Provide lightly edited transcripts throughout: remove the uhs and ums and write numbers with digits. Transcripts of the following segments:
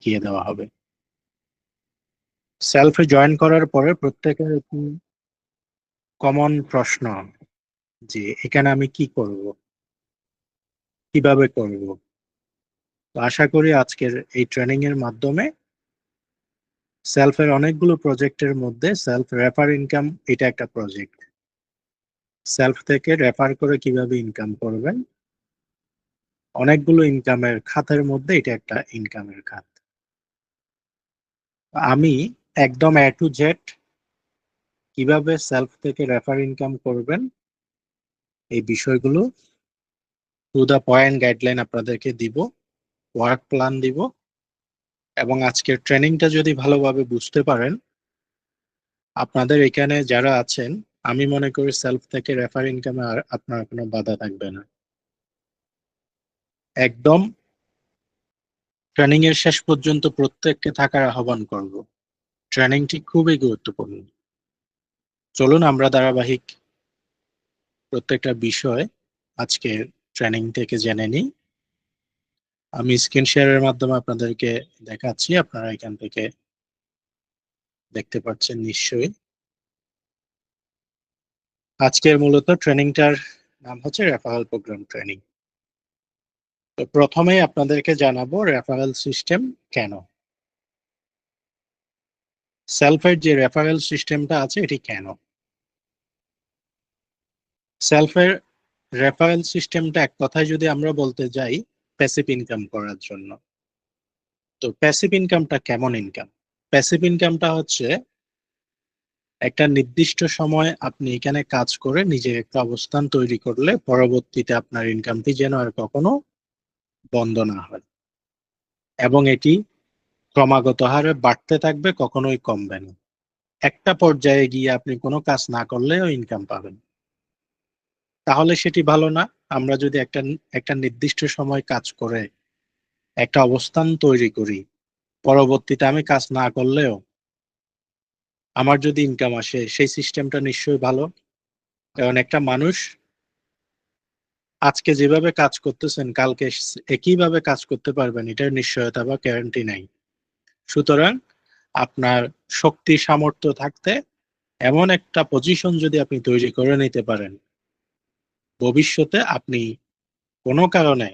দেখিয়ে দেওয়া হবে। সেলফে জয়েন করার পরে প্রত্যেকের কমন প্রশ্ন যে এখানে আমি কি করব, কিভাবে করব। তো আশা করি আজকের এই ট্রেনিং এর মাধ্যমে সেলফের অনেকগুলো প্রজেক্টের মধ্যে সেলফ রেফার ইনকাম এটা একটা প্রজেক্ট। সেলফ থেকে রেফার করে কিভাবে ইনকাম করবেন, অনেকগুলো ইনকামের খাতের মধ্যে এটা একটা ইনকামের খাত। আমি একদম এ টু জেড কিভাবে সেলফ থেকে রেফার ইনকাম করবেন এই বিষয়গুলো টু দা পয়েন্ট গাইডলাইন আপনাদেরকে দিব, ওয়ার্ক প্ল্যান দিব। এবং আজকের ট্রেনিংটা যদি ভালোভাবে বুঝতে পারেন, আপনাদের এখানে যারা আছেন, আমি মনে করি সেলফ থেকে রেফার ইনকামে আর আপনার কোনো বাধা থাকবে না। একদম ট্রেনিং এর শেষ পর্যন্ত প্রত্যেককে থাকার আহ্বান করব। ট্রেনিংটি খুবই গুরুত্বপূর্ণ। চলুন আমরা ধারাবাহিক প্রত্যেকটা বিষয় আজকে ট্রেনিং থেকে জেনে নিই। আমি স্ক্রিন শেয়ারের মাধ্যমে আপনাদেরকে দেখাচ্ছি, আপনারা এখান থেকে দেখতে পাচ্ছেন নিশ্চয়ই। আজকের মূলত ট্রেনিংটার নাম হচ্ছে রেফারেল প্রোগ্রাম ট্রেনিং। তো প্রথমেই আপনাদেরকে জানাবো রেফারেল সিস্টেম কেন, সেলফের যে রেফারেল সিস্টেমটা আছে এটি কেন। সেলফের রেফারেল সিস্টেমটা এক কথায় যদি আমরা বলতে যাই, প্যাসিভ ইনকাম করার জন্য। তো প্যাসিভ ইনকামটা কেমন ইনকাম? প্যাসিভ ইনকামটা হচ্ছে একটা নির্দিষ্ট সময় আপনি এখানে কাজ করে নিজের একটা অবস্থান তৈরি করলে পরবর্তীতে আপনার ইনকামটি যেন আর কখনো বন্ধ না হয়, এবং এটি ক্রমাগত হারে বাড়তে থাকবে, কখনোই কমবে না। একটা পর্যায়ে গিয়ে আপনি কোনো কাজ না করলেও ইনকাম পাবেন, তাহলে সেটি ভালো না? আমরা যদি একটা একটা নির্দিষ্ট সময় কাজ করে একটা অবস্থান তৈরি করি, পরবর্তীতে আমি কাজ না করলেও আমার যদি ইনকাম আসে, সেই সিস্টেমটা নিশ্চয়ই ভালো। কারণ একটা মানুষ আজকে যেভাবে কাজ করতেছেন, কালকে একইভাবে কাজ করতে পারবেন এটার নিশ্চয়তা বা গ্যারান্টি নাই। সুতরাং আপনার শক্তি সামর্থ্য থাকতে এমন একটা পজিশন যদি আপনি তৈরি করে নিতে পারেন, ভবিষ্যতে আপনি কোনো কারণে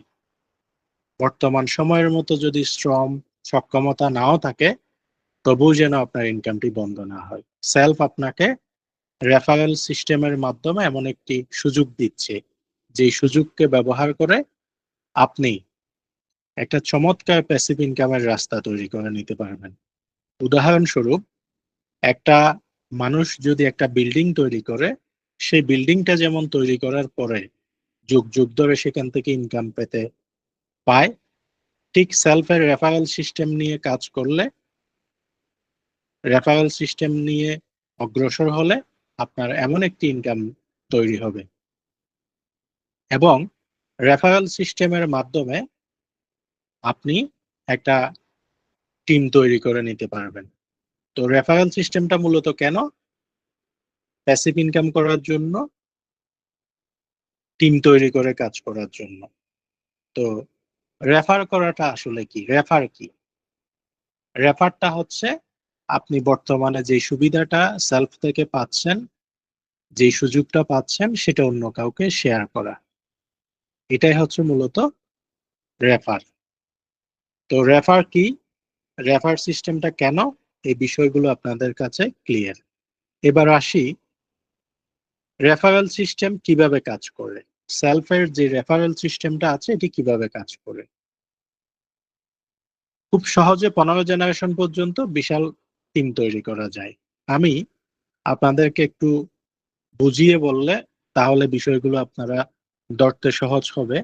বর্তমান সময়ের মতো যদি শ্রম সক্ষমতা নাও থাকে, তবুও যেন আপনার ইনকামটি বন্ধ না হয়। সেলফ আপনাকে রেফারেল সিস্টেমের মাধ্যমে এমন একটি সুযোগ দিচ্ছে, যে সুযোগকে ব্যবহার করে আপনি একটা চমৎকার প্যাসিভ ইনকামের রাস্তা তৈরি করে নিতে পারবেন। উদাহরণস্বরূপ, একটা মানুষ যদি একটা বিল্ডিং তৈরি করে, সেই বিল্ডিংটা যেমন তৈরি করার পরে যুগ যুগ ধরে সেখান থেকে ইনকাম পেতে পায়, ঠিক সেলফের রেফারেল সিস্টেম নিয়ে কাজ করলে, রেফারেল সিস্টেম নিয়ে অগ্রসর হলে আপনার এমন একটি ইনকাম তৈরি হবে। এবং রেফারেল সিস্টেমের মাধ্যমে আপনি একটা টিম তৈরি করে নিতে পারবেন। তো রেফারেল সিস্টেমটা মূলত কেন? প্যাসিভ ইনকাম করার জন্য, টিম তৈরি করে কাজ করার জন্য। তো রেফার করাটা আসলে কি? রেফার কি? রেফারটা হচ্ছে আপনি বর্তমানে যে সুবিধাটা সেলফ থেকে পাচ্ছেন, যে সুযোগটা পাচ্ছেন, সেটা অন্য কাউকে শেয়ার করা। এটাই হচ্ছে মূলত রেফার। তো রেফার কি, রেফার সিস্টেমটা কেন, এই বিষয়গুলো আপনাদের কাছে ক্লিয়ার। এবার আসি রেফারেল সিস্টেম কিভাবে কাজ করে, সেলফের যে রেফারেল সিস্টেমটা আছে এটি কিভাবে কাজ করে। খুব সহজে 15 জেনারেশন পর্যন্ত বিশাল টিম তৈরি করা যায়। আমি আপনাদেরকে একটু বুঝিয়ে বললে তাহলে বিষয়গুলো আপনারা ধরতে সহজ হবে।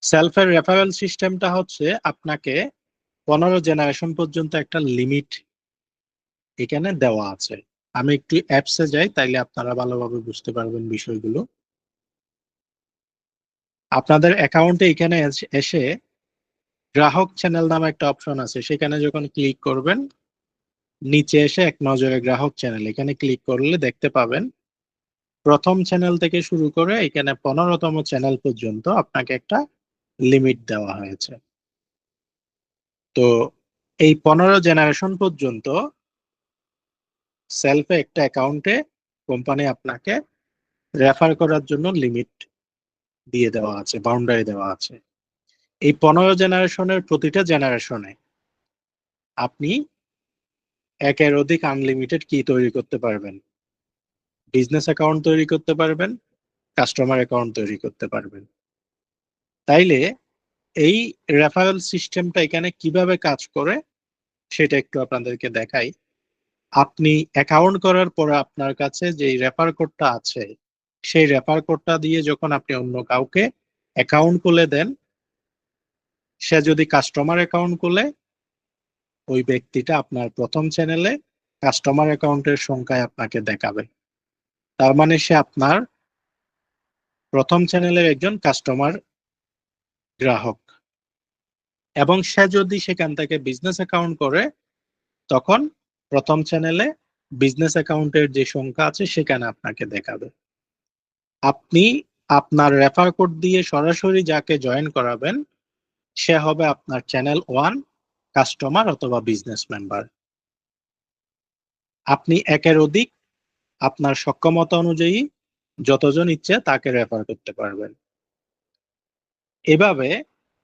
সেলফের রেফারেল সিস্টেমটা হচ্ছে আপনাকে 15 জেনারেশন পর্যন্ত একটা লিমিট এখানে দেওয়া আছে। আমি একটু অ্যাপসে যাই, তাইলে আপনারা ভালোভাবে বুঝতে পারবেন বিষয়গুলো। আপনাদের অ্যাকাউন্টে এখানে এসে গ্রাহক চ্যানেল নামে একটা অপশন আছে, সেখানে যখন ক্লিক করবেন, নিচে এসে এক নজরে গ্রাহক চ্যানেল এখানে ক্লিক করলে দেখতে পাবেন প্রথম চ্যানেল থেকে শুরু করে এখানে 15তম চ্যানেল পর্যন্ত আপনাকে একটা লিমিট দেওয়া হয়েছে। তো এই 15 জেনারেশন পর্যন্ত সেলফে একটা অ্যাকাউন্টে কোম্পানি আপনাকে রেফার করার জন্য লিমিট দিয়ে দেওয়া আছে, বাউন্ডারি দেওয়া আছে। এই 15 জেনারেশনের প্রতিটা জেনারেশনে আপনি একের অধিক আনলিমিটেড কি তৈরি করতে পারবেন, বিজনেস অ্যাকাউন্ট তৈরি করতে পারবেন, কাস্টমার অ্যাকাউন্ট তৈরি করতে পারবেন। তাইলে এই রেফারেল সিস্টেমটা এখানে কিভাবে কাজ করে সেটা একটু আপনাদেরকে দেখাই। আপনি অ্যাকাউন্ট করার পরে আপনার কাছে যে রেফার কোডটা আছে, সেই রেফার কোডটা দিয়ে যখন আপনি অন্য কাউকে অ্যাকাউন্ট খুলে দেন, সে যদি কাস্টমার অ্যাকাউন্ট খুলে, ওই ব্যক্তিটা আপনার প্রথম চ্যানেলে কাস্টমার অ্যাকাউন্টের সংখ্যায় আপনাকে দেখাবে। তার মানে সে আপনার প্রথম চ্যানেলের একজন কাস্টমার গ্রাহক। এবং সে যদি সেখান থেকে বিজনেস অ্যাকাউন্ট করে, তখন প্রথম চ্যানেলে বিজনেস অ্যাকাউন্টের যে সংখ্যা আছে সেখানে আপনাকে দেখাবে। আপনি আপনার রেফার কোড দিয়ে সরাসরি যাকে জয়েন করাবেন, সে হবে আপনার চ্যানেল 1 কাস্টমার অথবা বিজনেস মেম্বার। আপনি একের অধিক আপনার সক্ষমতা অনুযায়ী যতজন ইচ্ছে তাকে রেফার করতে পারবেন। এভাবে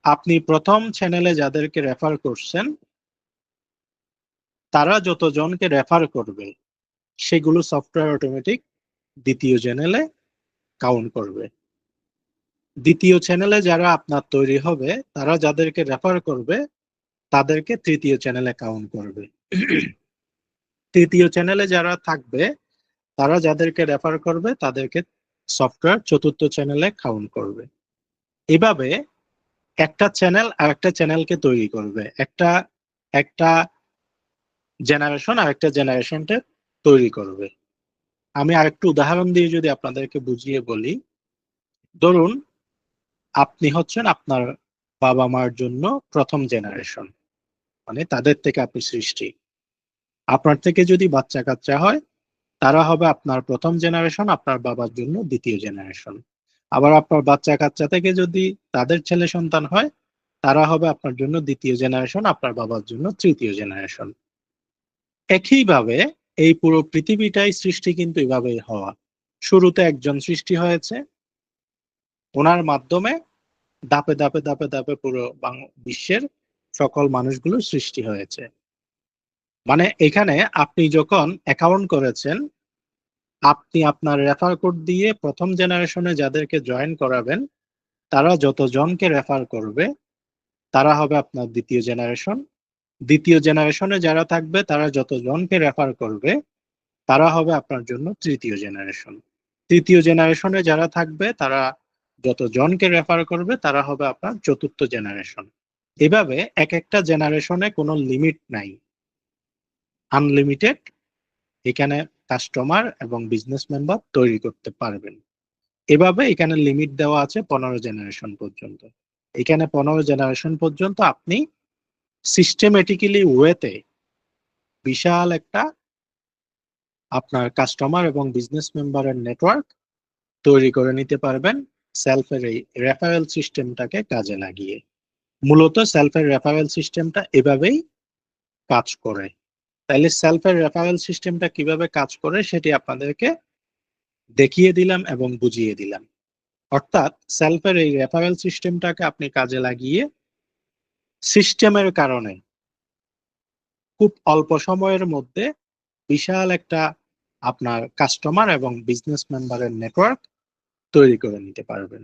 আপনি প্রথম চ্যানেলে যাদেরকে রেফার করছেন, তারা যতজনকে রেফার করবে সেগুলো সফটওয়্যার অটোমেটিক দ্বিতীয় চ্যানেলে কাউন্ট করবে। দ্বিতীয় চ্যানেলে যারা আপনার তৈরি হবে, তারা যাদেরকে রেফার করবে তাদেরকে তৃতীয় চ্যানেলে কাউন্ট করবে। তৃতীয় চ্যানেলে যারা থাকবে, তারা যাদেরকে রেফার করবে তাদেরকে সফটওয়্যার চতুর্থ চ্যানেলে কাউন্ট করবে। এভাবে একটা চ্যানেল আর একটা চ্যানেলকে তৈরি করবে, একটা একটা জেনারেশন আর একটা জেনারেশনকে তৈরি করবে। আমি আরেকটু উদাহরণ দিয়ে যদি আপনাদেরকে বুঝিয়ে বলি, ধরুন আপনি হচ্ছেন আপনার বাবা মার জন্য প্রথম জেনারেশন, মানে তাদের থেকে আপনি সৃষ্টি। আপনার থেকে যদি বাচ্চা কাচ্চা হয়, তারা হবে আপনার প্রথম জেনারেশন, আপনার বাবার জন্য দ্বিতীয় জেনারেশন। আবার আপনার বাচ্চা কাচ্চা থেকে যদি তাদের ছেলে সন্তান হয়, তারা হবে আপনার জন্য দ্বিতীয় জেনারেশন, আপনার বাবার জন্য তৃতীয় জেনারেশন। একইভাবে এই পুরো পৃথিবীটাই সৃষ্টি কিন্তু এভাবেই হওয়া। শুরুতে একজন সৃষ্টি হয়েছে, ওনার মাধ্যমে ধাপে ধাপে ধাপে ধাপে পুরো বিশ্বের সকল মানুষগুলো সৃষ্টি হয়েছে। মানে এখানে আপনি যখন অ্যাকাউন্ট করেছেন, আপনি আপনার রেফার কোড দিয়ে প্রথম জেনারেশনে যাদেরকে জয়েন করাবেন, তারা যতজনকে রেফার করবে তারা হবে আপনার দ্বিতীয় জেনারেশন। দ্বিতীয় জেনারেশনে যারা থাকবে তারা যতজনকে রেফার করবে তারা হবে আপনার জন্য তৃতীয় জেনারেশন। তৃতীয় জেনারেশনে যারা থাকবে তারা যতজনকে রেফার করবে তারা হবে আপনার চতুর্থ জেনারেশন। এভাবে এক একটা জেনারেশনে কোনো লিমিট নাই, আনলিমিটেড এখানে কাস্টমার এবং বিজনেস মেম্বার তৈরি করতে পারবেন। এভাবে এখানে লিমিট দেওয়া আছে 15 জেনারেশন পর্যন্ত। এখানে 15 জেনারেশন পর্যন্ত আপনি সিস্টেমেটিক্যালি ওয়েতে বিশাল একটা আপনার কাস্টমার এবং বিজনেস মেম্বারের নেটওয়ার্ক তৈরি করে নিতে পারবেন সেলফের এই রেফারেল সিস্টেমটাকে কাজে লাগিয়ে। মূলত সেলফের রেফারেল সিস্টেমটা এভাবেই কাজ করে। তাইলে সেলফের রেফারেল সিস্টেমটা কিভাবে কাজ করে সেটি আপনাদেরকে দেখিয়ে দিলাম এবং বুঝিয়ে দিলাম। অর্থাৎ সেলফের এই রেফারেল সিস্টেমটাকে আপনি কাজে লাগিয়ে সিস্টেমের কারণে খুব অল্প সময়ের মধ্যে বিশাল একটা আপনার কাস্টমার এবং বিজনেস মেম্বারের নেটওয়ার্ক তৈরি করে নিতে পারবেন।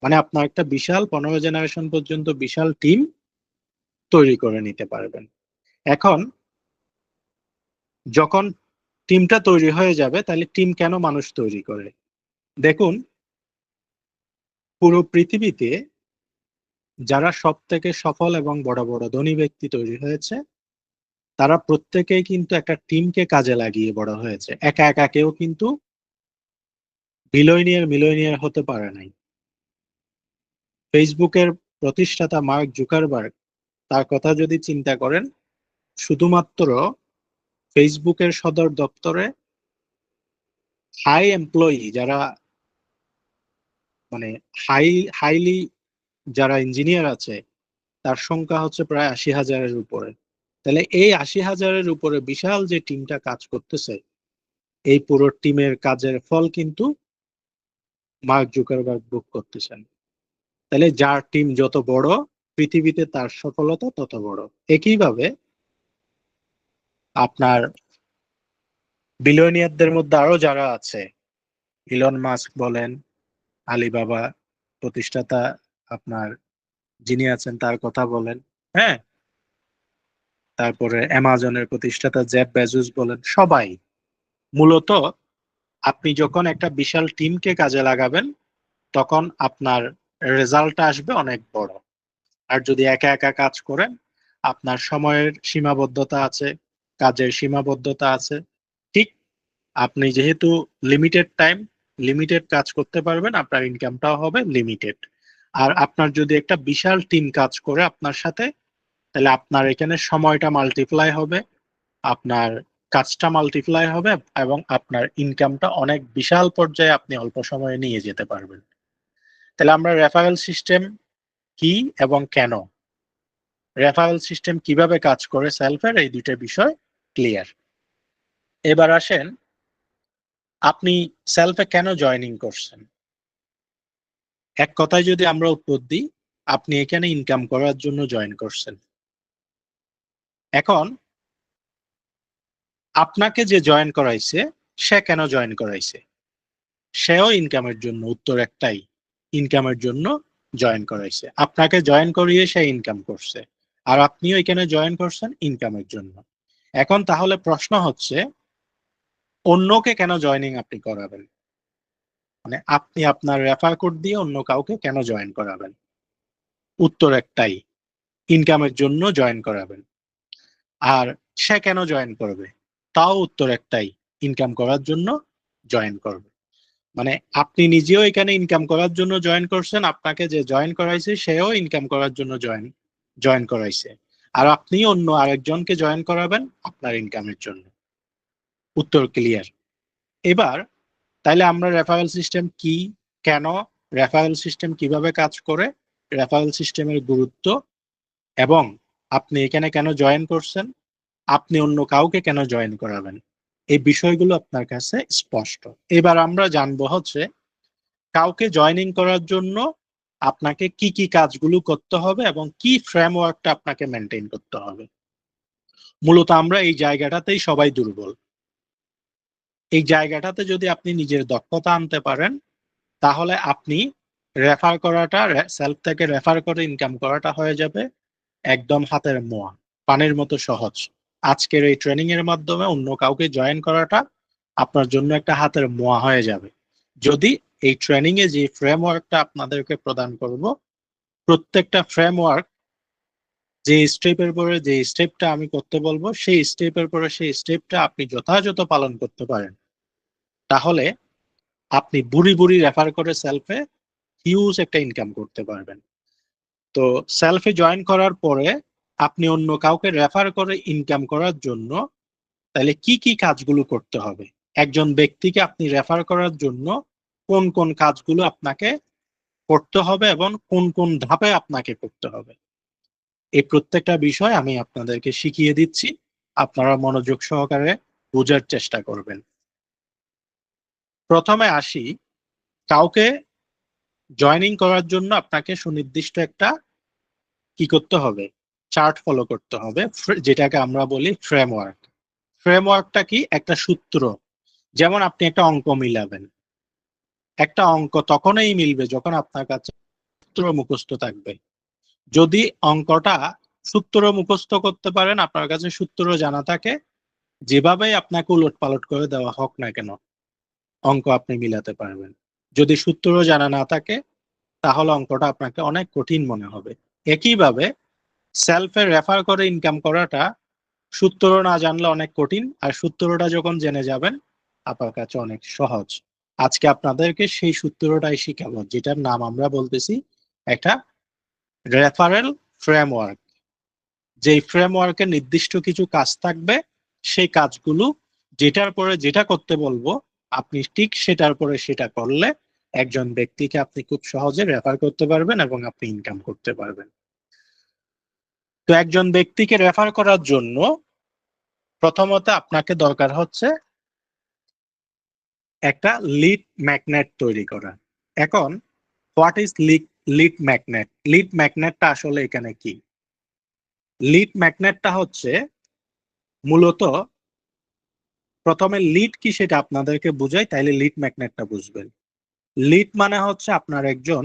মানে আপনার একটা বিশাল 15 জেনারেশন পর্যন্ত বিশাল টিম তৈরি করে নিতে পারবেন। এখন যখন টিমটা তৈরি হয়ে যাবে, তাহলে টিম কেন মানুষ তৈরি করে? দেখুন, পুরো পৃথিবীতে যারা সব থেকে সফল এবং বড় বড় ধনী ব্যক্তি তৈরি হয়েছে, তারা প্রত্যেকেই কিন্তু একটা টিমকে কাজে লাগিয়ে বড় হয়েছে। একা একা কেউ কিন্তু মিলিয়নিয়ার হতে পারে নাই। ফেসবুকের প্রতিষ্ঠাতা মার্ক জুকারবার্গ, তার কথা যদি চিন্তা করেন, শুধুমাত্র ফেসবুকের সদর দপ্তরে হাই এমপ্লয়ি যারা, মানে হাইলি যারা ইঞ্জিনিয়ার আছে, তার সংখ্যা হচ্ছে প্রায় ৮০,০০০-এর উপরে। তাহলে এই ৮০,০০০-এর উপরে বিশাল যে টিমটা কাজ করতেছে, এই পুরো টিমের কাজের ফল কিন্তু মার্ক জুকারবার্গ ভোগ করতেছেন। তাহলে যার টিম যত বড়, পৃথিবীতে তার সফলতা তত বড়। একইভাবে আপনার বিলিয়নিয়ারদের মধ্যে আরো যারা আছে, ইলন মাস্ক বলেন, আলিবাবা প্রতিষ্ঠাতা আপনার যিনি আছেন তার কথা বলেন, হ্যাঁ, তারপরে অ্যামাজনের প্রতিষ্ঠাতা জেফ বেজোস বলেন, সবাই মূলত আপনি যখন একটা বিশাল টিমকে কাজে লাগাবেন তখন আপনার রেজাল্টটা আসবে অনেক বড়। আর যদি একা একা কাজ করেন, আপনার সময়ের সীমাবদ্ধতা আছে, কাজের সীমাবদ্ধতা আছে। ঠিক, আপনি যেহেতু লিমিটেড টাইম, লিমিটেড কাজ করতে পারবেন, আপনার ইনকামটাও হবে লিমিটেড। আর আপনার যদি একটা বিশাল টিম কাজ করে আপনার সাথে, তাহলে আপনার এখানে সময়টা মাল্টিপ্লাই হবে, আপনার কাজটা মাল্টিপ্লাই হবে, এবং আপনার ইনকামটা অনেক বিশাল পর্যায়ে আপনি অল্প সময়ে নিয়ে যেতে পারবেন। তাহলে আমরা রেফারেল সিস্টেম কি এবং কেন, রেফারেল সিস্টেম কিভাবে কাজ করে সেলফের, এই দুইটা বিষয় ক্লিয়ার। এবার আসেন, আপনি সেলফে কেন জয়েনিং করছেন? এক কথায় যদি আমরা উত্তর দিই, আপনি এখানে ইনকাম করার জন্য জয়েন করছেন। এখন আপনাকে যে জয়েন করাইছে, সে কেন জয়েন করাইছে? সেও ইনকামের জন্য। উত্তর একটাই, ইনকামের জন্য জয়েন করাইছে। আপনাকে জয়েন করিয়ে সে ইনকাম করছে, আর আপনিও এখানে জয়েন করছেন ইনকামের জন্য। এখন তাহলে প্রশ্ন হচ্ছে, অন্যকে কেন জয়েনিং আপনি করাবেন? মানে আপনি আপনার রেফার কোড দিয়ে অন্য কাউকে কেন জয়েন করাবেন? উত্তর একটাই, ইনকামের জন্য জয়েন করাবেন। আর সে কেন জয়েন করবে? তাও উত্তর একটাই, ইনকাম করার জন্য জয়েন করবে। মানে আপনি নিজেও এখানে ইনকাম করার জন্য জয়েন করছেন, আপনাকে যে জয়েন করাইছে সেও ইনকাম করার জন্য জয়েন করাইছে, আর আপনি অন্য আরেকজনকে জয়েন করাবেন আপনার ইনকামের জন্য। উত্তর ক্লিয়ার। এবার তাইলে আমরা রেফারেল সিস্টেম কি, কেন, রেফারেল সিস্টেম কিভাবে কাজ করে, রেফারেল সিস্টেমের গুরুত্ব, এবং আপনি এখানে কেন জয়েন করছেন, আপনি অন্য কাউকে কেন জয়েন করাবেন, এই বিষয়গুলো আপনার কাছে স্পষ্ট। এবার আমরা জানবো হচ্ছে, কাউকে জয়েনিং করার জন্য আপনাকে কি কি কাজগুলো করতে হবে এবং কি ফ্রেমওয়ার্কটা আপনাকে মেনটেন করতে হবে। মূলত আমরা এই জায়গাটাতেই সবাই দুর্বল। এই জায়গাটাতে যদি আপনি নিজের দক্ষতা আনতে পারেন, তাহলে আপনি রেফার করাটা, সেলফ থেকে রেফার করে ইনকাম করাটা হয়ে যাবে একদম হাতের মোয়া, পানির মতো সহজ। আজকের এই ট্রেনিং এর মাধ্যমে অন্য কাউকে জয়েন করাটা আপনার জন্য একটা হাতের মোয়া হয়ে যাবে, যদি এই ট্রেনিং এ যে ফ্রেমওয়ার্কটা আপনাদেরকে প্রদান করব, প্রত্যেকটা ফ্রেমওয়ার্ক যে স্টেপের পরে যে স্টেপটা আমি করতে বলবো, সেই স্টেপের পরে সেই স্টেপটা আপনি যথাযথ পালন করতে পারেন, তাহলে আপনি বুড়ি বুড়ি রেফার করে সেলফে হিউজ একটা ইনকাম করতে পারবেন। তো সেলফে জয়েন করার পরে আপনি অন্য কাউকে রেফার করে ইনকাম করার জন্য তাহলে কি কি কাজগুলো করতে হবে, একজন ব্যক্তিকে আপনি রেফার করার জন্য কোন কোন কাজগুলো আপনাকে করতে হবে এবং কোন কোন ধাপে আপনাকে করতে হবে, এই প্রত্যেকটা বিষয় আমি আপনাদেরকে শিখিয়ে দিচ্ছি। আপনারা মনোযোগ সহকারে বোঝার চেষ্টা করবেন। প্রথমে আসি, কাউকে জয়েনিং করার জন্য আপনাকে সুনির্দিষ্ট একটা কি করতে হবে, চার্ট ফলো করতে হবে, যেটাকে আমরা বলি ফ্রেমওয়ার্ক। ফ্রেমওয়ার্কটা কি? একটা সূত্র। যেমন আপনি একটা অঙ্ক মিলাবেন, একটা অঙ্ক তখনই মিলবে যখন আপনার কাছে সূত্র মুখস্থ থাকবে। যদি অঙ্কটা সূত্র মুখস্থ করতে পারেন, আপনার কাছে সূত্র জানা থাকে, যেভাবেই আপনাকে উলট পালট করে দেওয়া হোক না কেন, অঙ্ক আপনি মিলাতে পারবেন। যদি সূত্র জানা না থাকে, তাহলে অঙ্কটা আপনাকে অনেক কঠিন মনে হবে। একইভাবে সেলফে রেফার করে ইনকাম করাটা সূত্র না জানলে অনেক কঠিন, আর সূত্রটা যখন জেনে যাবেন আপনার কাছে অনেক সহজ। আজকে আপনাদেরকে সেই সূত্রটাই শিখাবো, যেটার নাম আমরা বলতেছি একটা রেফারেল ফ্রেমওয়ার্ক। যেই ফ্রেমওয়ার্কে নির্দিষ্ট কিছু কাজ থাকবে, সেই কাজগুলো যেটার পরে যেটা করতে বলবো আপনি ঠিক সেটার পরে সেটা করলে একজন ব্যক্তিকে আপনি খুব সহজে রেফার করতে পারবেন এবং আপনি ইনকাম করতে পারবেন। তো একজন ব্যক্তিকে রেফার করার জন্য প্রথমত আপনাকে দরকার হচ্ছে একটা লিড ম্যাগনেট তৈরি করা। এখন what is lead magnet? Lead ম্যাগনেটটা আসলে এখানে কি? লিড ম্যাগনেটটা হচ্ছে মূলত, প্রথমে লিড কি সেটা আপনাদেরকে বুঝাই, তাইলে লিড ম্যাগনেটটা বুঝবেন। লিড মানে হচ্ছে আপনার একজন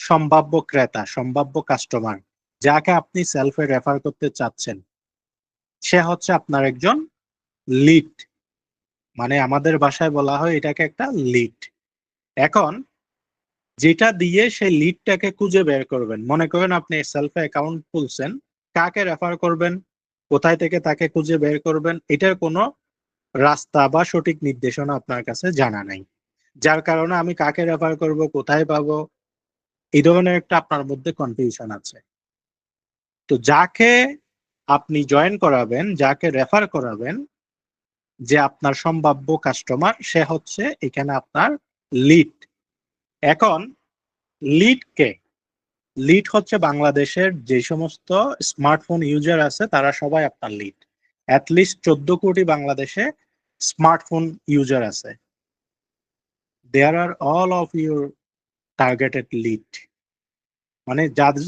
সম্ভাব্য ক্রেতা, সম্ভাব্য কাস্টমার, যাকে আপনি সেলফে রেফার করতে চাচ্ছেন, সে হচ্ছে আপনার একজন লিড। মানে আমাদের ভাষায় বলা হয় এটাকে একটা লিড। এখন যেটা দিয়ে সেই লিডটাকে খুঁজে বের করবেন, মনে করেন আপনি সেলফে অ্যাকাউন্ট খুলছেন, কাকে রেফার করবেন, কোথায় থেকে তাকে খুঁজে বের করবেন, এটার কোনো রাস্তা বা সঠিক নির্দেশনা আপনার কাছে জানা নাই। যার কারণে আমি কাকে রেফার করব, কোথায় পাবো, এই ধরনের একটা আপনার মধ্যে কনফিউশন আছে। তো যাকে আপনি জয়েন করাবেন, যাকে রেফার করাবেন, যে আপনার সম্ভাব্য কাস্টমার, সে হচ্ছে এখানে আপনার লিড। এখন লিড কে? লিড হচ্ছে বাংলাদেশের যে সমস্ত স্মার্টফোন ইউজার আছে তারা সবাই আপনার লিড। অ্যাটলিস্ট 14 কোটি বাংলাদেশে স্মার্টফোন ইউজার আছে। There are all of your targeted lead. মানে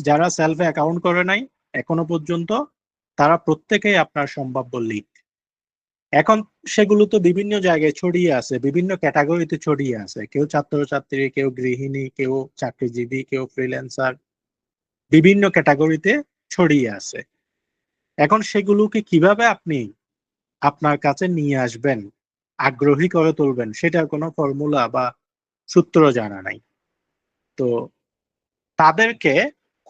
যারা সেলফে অ্যাকাউন্ট করে নাই এখনো পর্যন্ত, তারা প্রত্যেকেই আপনার সম্ভাব্য লিড। এখন সেগুলো তো বিভিন্ন জায়গায় ছড়িয়ে আছে, বিভিন্ন ক্যাটাগরিতে ছড়িয়ে আছে। কেউ ছাত্রছাত্রী, কেউ গৃহিণী, কেউ চাকরিজীবী, কেউ ফ্রিল্যান্সার, বিভিন্ন ক্যাটাগরিতে ছড়িয়ে আছে। এখন সেগুলোকে কিভাবে আপনি আপনার কাছে নিয়ে আসবেন, আগ্রহী করে তুলবেন, সেটার কোনো ফর্মুলা বা সূত্র জানা নাই। তো তাদেরকে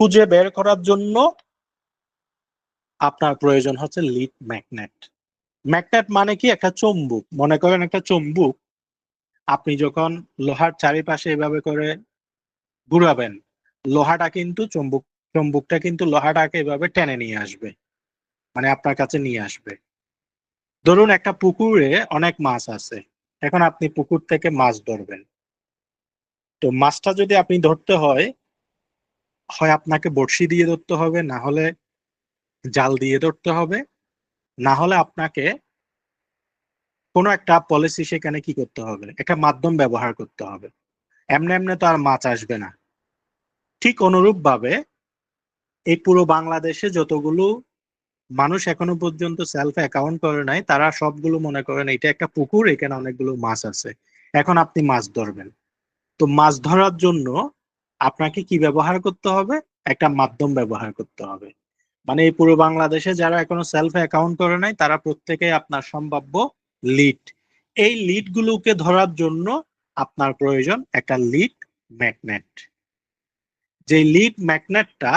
খুঁজে বের করার জন্য আপনার প্রয়োজন হচ্ছে লিড ম্যাগনেট। ম্যাগনেট মানে কি? একটা চুম্বক। মনে করেন একটা চুম্বক, আপনি যখন লোহার চারিপাশে এভাবে করে ঘুরাবেন, লোহাটা কিন্তু চুম্বকটা কিন্তু লোহাটাকে এভাবে টেনে নিয়ে আসবে, মানে আপনার কাছে নিয়ে আসবে। ধরুন একটা পুকুরে অনেক মাছ আছে, এখন আপনি পুকুর থেকে মাছ ধরবেন। তো মাছটা যদি আপনি ধরতে হয়, হয় আপনাকে বড়শি দিয়ে ধরতে হবে, না হলে জাল দিয়ে ধরতে হবে, না হলে আপনাকে কোনো একটা পলিসি সেখানে কি করতে হবে, একটা মাধ্যম ব্যবহার করতে হবে। এমনি এমনি তো আর মাছ আসবে না। ঠিক অনুরূপ ভাবে এই পুরো বাংলাদেশে যতগুলো মানুষ এখনো পর্যন্ত সেলফ অ্যাকাউন্ট করে নাই, তারা সবগুলো মনে করেন এটা একটা পুকুর, এখানে অনেকগুলো মাছ আছে, এখন আপনি মাছ ধরবেন। তো মাছ ধরার জন্য আপনাকে কি ব্যবহার করতে হবে? একটা মাধ্যম ব্যবহার করতে হবে। মানে এই পুরো বাংলাদেশে যারা এখনো সেলফ অ্যাকাউন্ট করে নাই, তারা প্রত্যেকেই আপনার সম্ভাব্য লিড। এই লিড গুলোকে ধরার জন্য আপনার প্রয়োজন একটা লিড ম্যাগনেট। যে লিড ম্যাগনেটটা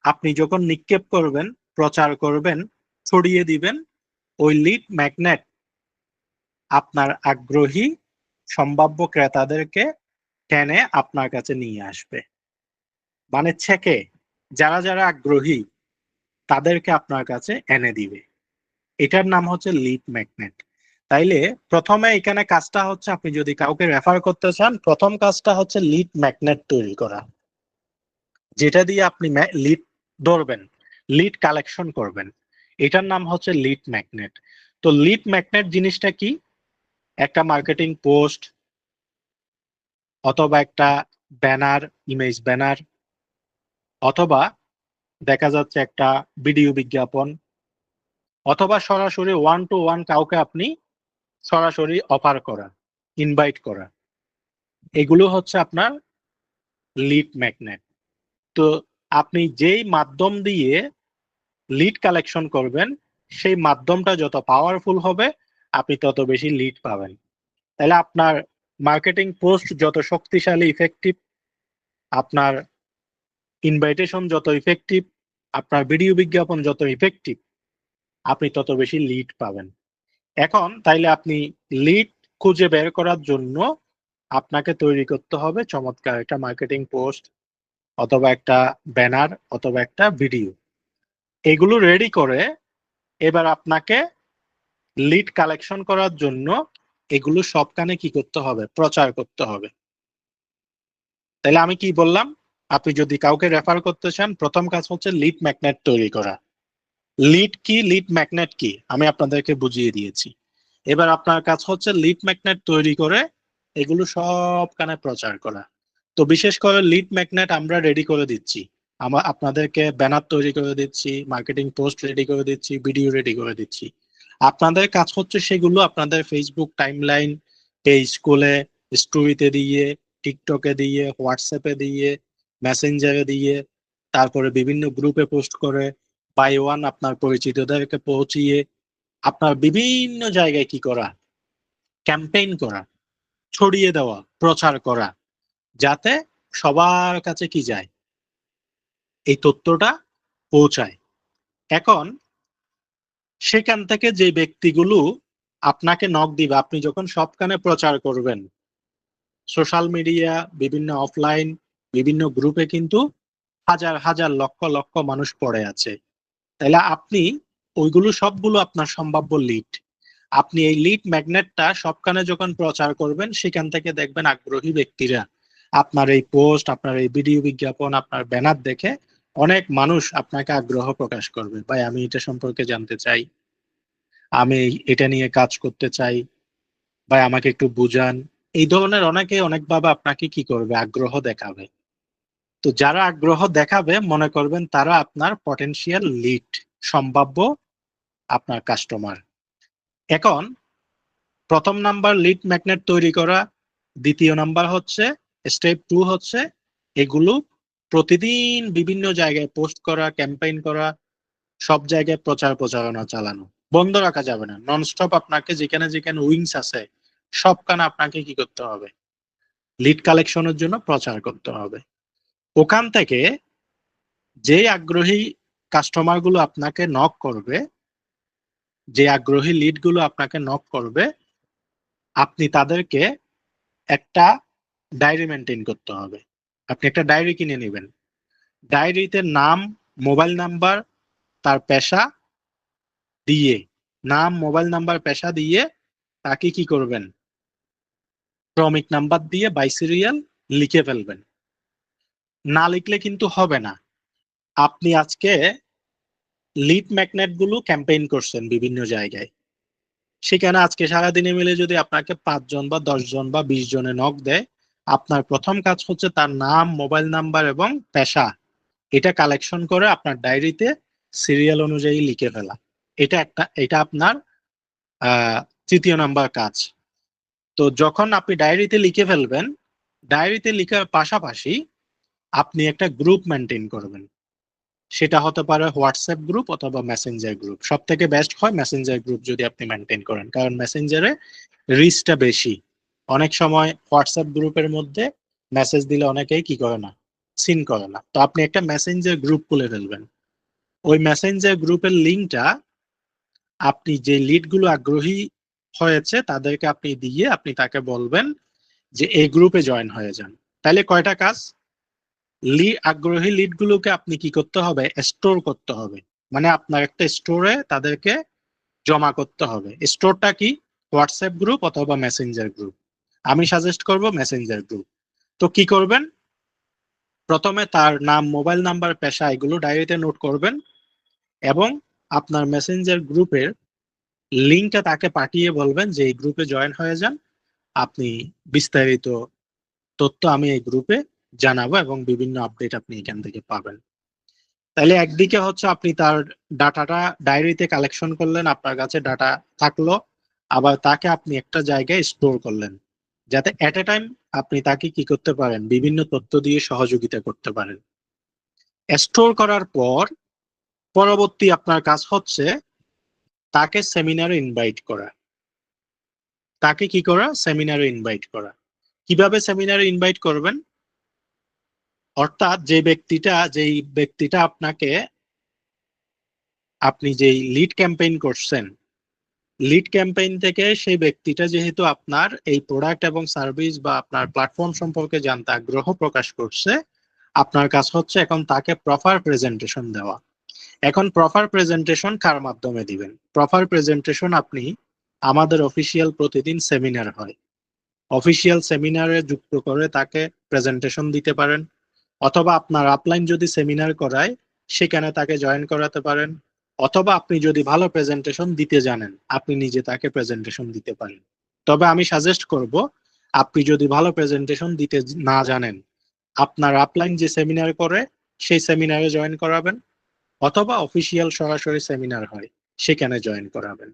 আপনি যখন নিক্ষেপ করবেন, প্রচার করবেন, ছড়িয়ে দিবেন, ওই লিড ম্যাগনেট আপনার আগ্রহী সম্ভাব্য ক্রেতাদেরকে টেনে আপনার কাছে নিয়ে আসবে। মানে ছেকে যারা যারা আগ্রহী তাদেরকে আপনার কাছে এনে দিবে। এটার নাম হচ্ছে লিড ম্যাগনেট। তাইলে প্রথমে এখানে কাজটা হচ্ছে, আপনি যদি কাউকে রেফার করতে চান, প্রথম কাজটা হচ্ছে লিড ম্যাগনেট তৈরি করা, যেটা দিয়ে আপনি লিড ধরবেন, লিড কালেকশন করবেন। এটার নাম হচ্ছে লিড ম্যাগনেট। তো লিড ম্যাগনেট জিনিসটা কি? একটা মার্কেটিং পোস্ট, অথবা একটা ব্যানার, ইমেজ ব্যানার, অথবা দেখা যাচ্ছে একটা ভিডিও বিজ্ঞাপন, অথবা সরাসরি ওয়ান টু ওয়ান কাউকে আপনি সরাসরি অফার করা, ইনভাইট করা, এগুলো হচ্ছে আপনার লিড ম্যাগনেট। তো আপনি যেই মাধ্যম দিয়ে লিড কালেকশন করবেন, সেই মাধ্যমটা যত পাওয়ারফুল হবে, আপনি তত বেশি লিড পাবেন। তাহলে আপনার মার্কেটিং পোস্ট যত শক্তিশালী, ইফেক্টিভ, আপনার ইনভাইটেশন যত ইফেক্টিভ, আপনার ভিডিও বিজ্ঞাপন যত ইফেক্টিভ, আপনি তত বেশি লিড পাবেন। এখন তাইলে আপনি লিড খুঁজে বের করার জন্য আপনাকে তৈরি করতে হবে চমৎকার একটা মার্কেটিং পোস্ট, অথবা একটা ব্যানার, অথবা একটা ভিডিও। এগুলো রেডি করে এবার আপনাকে লিড কালেকশন করার জন্য এগুলো সবখানে কি করতে হবে? প্রচার করতে হবে। তাহলে আমি কি বললাম? আপনি যদি কাউকে রেফার করতে চান, প্রথম কাজ হচ্ছে লিড ম্যাগনেট তৈরি করা। লিড কি, লিড ম্যাগনেট কি আমি আপনাদেরকে বুঝিয়ে দিয়েছি। এবার আপনার কাজ হচ্ছে লিড ম্যাগনেট তৈরি করে এগুলো সবখানে প্রচার করা। তো বিশেষ করে লিড ম্যাগনেট আমরা রেডি করে দিচ্ছি, আপনাদেরকে ব্যানার তৈরি করে দিচ্ছি, মার্কেটিং পোস্ট রেডি করে দিচ্ছি, ভিডিও রেডি করে দিচ্ছি। আপনাদের কাজ হচ্ছে সেগুলো আপনাদের ফেসবুক টাইমলাইন পেজ খুলে স্টোরিতে দিয়ে, টিকটকে দিয়ে, হোয়াটসঅ্যাপে দিয়ে, মেসেঞ্জারে দিয়ে, তারপরে বিভিন্ন গ্রুপে পোস্ট করে বাই ওয়ান আপনার পরিচিতদেরকে পৌঁছিয়ে আপনার বিভিন্ন জায়গায় কি করা, ক্যাম্পেইন করা, ছড়িয়ে দেওয়া, প্রচার করা, যাতে সবার কাছে কি যায়, এই তথ্যটা পৌঁছায়। এখন সেখান থেকে যে ব্যক্তিগুলো আপনাকে নক দিবে, আপনি যখন সবখানে প্রচার করবেন, সোশ্যাল মিডিয়া, বিভিন্ন অফলাইন, বিভিন্ন গ্রুপে কিন্তু হাজার হাজার লক্ষ লক্ষ মানুষ পড়ে আছে। তাহলে আপনি ওইগুলো সবগুলো আপনার সম্ভাব্য লিড। আপনি এই লিড ম্যাগনেটটা সবখানে যখন প্রচার করবেন, সেখান থেকে দেখবেন আগ্রহী ব্যক্তিরা আপনার এই পোস্ট, আপনার এই ভিডিও বিজ্ঞাপন, আপনার ব্যানার দেখে অনেক মানুষ আপনাকে আগ্রহ প্রকাশ করবে, ভাই আমি এটা সম্পর্কে জানতে চাই, আমি এটা নিয়ে কাজ করতে চাই, ভাই আমাকে একটু বুঝান। এই ধরনের অনেকে অনেকভাবে আপনাকে কি করবে, আগ্রহ দেখাবে। তো যারা আগ্রহ দেখাবে মনে করবেন তারা আপনার পটেনশিয়াল লিড, সম্ভাব্য আপনার কাস্টমার। এখন প্রথম নাম্বার লিড ম্যাগনেট তৈরি করা, দ্বিতীয় নাম্বার হচ্ছে স্টেপ 2 হচ্ছে এগুলো প্রতিদিন বিভিন্ন জায়গায় পোস্ট করা, ক্যাম্পেইন করা, সব জায়গায় প্রচারণা চালানো, বন্ধ রাখা যাবে না, ননস্টপ আপনাকে যেখানে যেখানে উইংস আছে সবখানে আপনাকে কি করতে হবে, লিড কালেকশনের জন্য প্রচার করতে হবে। ওখান থেকে যে আগ্রহী কাস্টমার গুলো আপনাকে নক করবে, যে আগ্রহী লিড গুলো আপনাকে নক করবে, আপনি তাদেরকে একটা ডায়েরি মেনটেন করতে হবে। আপনি একটা ডায়েরি কিনে নেবেন। ডায়েরিতে নাম, মোবাইল নাম্বার, তার পেশা দিয়ে, নাম, মোবাইল নাম্বার, পেশা দিয়ে তাকে কি করবেন, ক্রমিক নাম্বার দিয়ে বাই সিরিয়াল লিখে ফেলবেন। না লিখলে কিন্তু হবে না। আপনি আজকে লিড ম্যাগনেট গুলো ক্যাম্পেইন করছেন বিভিন্ন জায়গায়, সেখানে আজকে সারাদিনে মিলে যদি আপনাকে 5 জন বা 10 জন বা 20 জনে নক দেয়, আপনার প্রথম কাজ হচ্ছে তার নাম, মোবাইল নাম্বার এবং পেশা এটা কালেকশন করে আপনার ডায়েরিতে সিরিয়াল অনুযায়ী লিখে ফেলা। এটা আপনার তৃতীয় নাম্বার কাজ। তো যখন আপনি ডায়েরিতে লিখে ফেলবেন, ডায়েরিতে লিখার পাশাপাশি আপনি একটা গ্রুপ মেনটেন করবেন। সেটা হতে পারে হোয়াটসঅ্যাপ গ্রুপ অথবা মেসেঞ্জার গ্রুপ। সব থেকে বেস্ট হয় মেসেঞ্জার গ্রুপ যদি আপনি মেনটেন করেন, কারণ মেসেঞ্জারে রিচটা বেশি। অনেক সময় হোয়াটসঅ্যাপ গ্রুপের মধ্যে মেসেজ দিলে অনেকেই কি করে না, সিন করে না। তো আপনি একটা মেসেঞ্জার গ্রুপ খুলে ফেলবেন। ওই মেসেঞ্জার গ্রুপের লিঙ্কটা আপনি যে লিডগুলো আগ্রহী হয়েছে তাদেরকে আপনি দিয়ে আপনি তাকে বলবেন যে এই গ্রুপে জয়েন হয়ে যান। তাহলে কয়টা কাজ, আগ্রহী লিডগুলোকে আপনি কি করতে হবে, স্টোর করতে হবে। মানে আপনার একটা স্টোরে তাদেরকে জমা করতে হবে। স্টোরটা কি, হোয়াটসঅ্যাপ গ্রুপ অথবা মেসেঞ্জার গ্রুপ। আমি সাজেস্ট করব মেসেঞ্জার গ্রুপ। তো কি করবেন, প্রথমে তার নাম, মোবাইল নাম্বার, পেশা এগুলো ডায়েরিতে নোট করবেন এবং আপনার মেসেঞ্জার গ্রুপের লিঙ্কটা তাকে পাঠিয়ে বলবেন যে এই গ্রুপে জয়েন হয়ে যান, আপনি বিস্তারিত তথ্য আমি এই গ্রুপে জানাবো এবং বিভিন্ন আপডেট আপনি এখান থেকে পাবেন। তাহলে একদিকে হচ্ছে আপনি তার ডাটাটা ডায়েরিতে কালেকশন করলেন, আপনার কাছে ডাটা থাকলো, আবার তাকে আপনি একটা জায়গায় স্টোর করলেন, যাতে এট এ টাইম আপনি তাকে কি করতে পারেন, বিভিন্ন তথ্য দিয়ে সহযোগিতা করতে পারেন। স্টোর করার পর পরবর্তী আপনার কাজ হচ্ছে তাকে সেমিনারে ইনভাইট করা। তাকে কি করা, সেমিনারে ইনভাইট করা। কিভাবে সেমিনারে ইনভাইট করবেন, অর্থাৎ যেই ব্যক্তিটা আপনাকে, আপনি যেই লিড ক্যাম্পেইন করছেন, লিড ক্যাম্পেইন থেকে সেই ব্যক্তিটা যেহেতু আপনার এই প্রোডাক্ট এবং সার্ভিস বা আপনার প্ল্যাটফর্ম সম্পর্কে জানতে আগ্রহ প্রকাশ করছে, আপনার কাজ হচ্ছে এখন তাকে প্রপার প্রেজেন্টেশন দেওয়া। এখন প্রপার প্রেজেন্টেশন কার মাধ্যমে দিবেন, প্রপার প্রেজেন্টেশন আপনি, আমাদের অফিসিয়াল প্রতিদিন সেমিনার হয়, অফিসিয়াল সেমিনারে যুক্ত করে তাকে প্রেজেন্টেশন দিতে পারেন। অথবা আপনার আপলাইন যদি সেমিনার করায় সেখানে তাকে জয়েন করাতে পারেন, অথবা আপনি যদি ভালো প্রেজেন্টেশন দিতে জানেন আপনি নিজে তাকে প্রেজেন্টেশন দিতে পারেন। তবে আমি সাজেস্ট করব, আপনি যদি ভালো প্রেজেন্টেশন দিতে না জানেন, আপনার আপলাইন যে সেমিনার করে সেই সেমিনারে জয়েন করাবেন, অথবা অফিসিয়াল সরাসরি সেমিনার হয় সেখানে জয়েন করাবেন।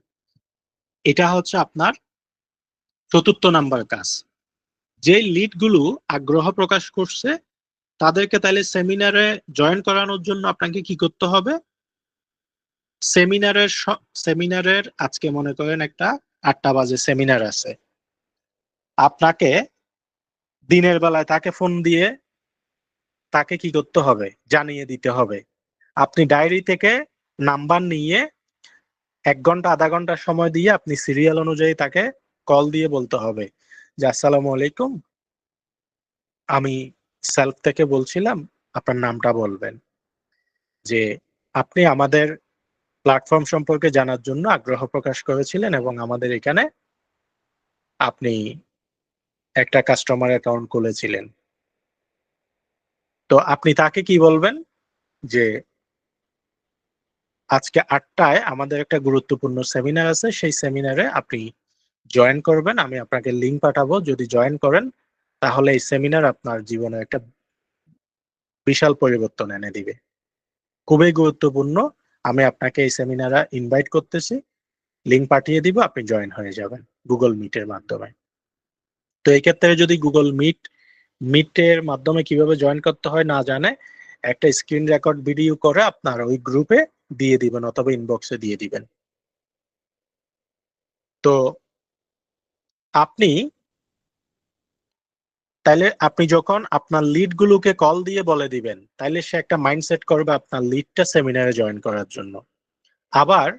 এটা হচ্ছে আপনার চতুর্থ নাম্বার কাজ। যে লিডগুলো আগ্রহ প্রকাশ করছে তাদেরকে তাহলে সেমিনারে জয়েন করানোর জন্য আপনাকে কি করতে হবে? সেমিনারের আজকে মনে করেন একটা 8টা বাজে সেমিনার আছে, আপনাকে দিনের বেলায় তাকে ফোন দিয়ে তাকে কি করতে হবে? জানিয়ে দিতে হবে। আপনি ডায়েরি থেকে নাম্বার নিয়ে 1 ঘন্টা আধা ঘন্টা সময় দিয়ে আপনি সিরিয়াল অনুযায়ী তাকে কল দিয়ে বলতে হবে যে আসসালামু আলাইকুম, আমি সেলফ থেকে বলছিলাম, আপনার নামটা বলবেন, যে আপনি আমাদের প্ল্যাটফর্ম সম্পর্কে জানার জন্য আগ্রহ প্রকাশ করেছিলেন এবং আমাদের এখানে আপনি একটা কাস্টমার অ্যাকাউন্ট খুলেছিলেন। তো আপনি তাকে কি বলবেন যে আজকে 8টায় আমাদের একটা গুরুত্বপূর্ণ সেমিনার আছে, সেই সেমিনারে আপনি জয়েন করবেন, আমি আপনাকে লিংক পাঠাবো, যদি জয়েন করেন তাহলে এই সেমিনার আপনার জীবনে একটা বিশাল পরিবর্তন এনে দিবে, খুবই গুরুত্বপূর্ণ। আমি আপনাকে এই সেমিনারে ইনভাইট করতেছি, লিংক পাঠিয়ে দিব, আপনি জয়েন হয়ে যাবেন গুগল মিটের মাধ্যমে। তো এই ক্ষেত্রে যদি গুগল মিটের মাধ্যমে কিভাবে জয়েন করতে হয় না জানে, একটা স্ক্রিন রেকর্ড ভিডিও করে আপনার ওই গ্রুপে দিয়ে দিবেন অথবা ইনবক্সে দিয়ে দিবেন। তো আপনি তাইলে আপনি যখন আপনার লিড গুলোকে কল দিয়ে বলে দিবেন, তাইলে সে একটা মাইন্ডসেট করবে আপনার লিডটা সেমিনারে জয়েন করার জন্য। আবার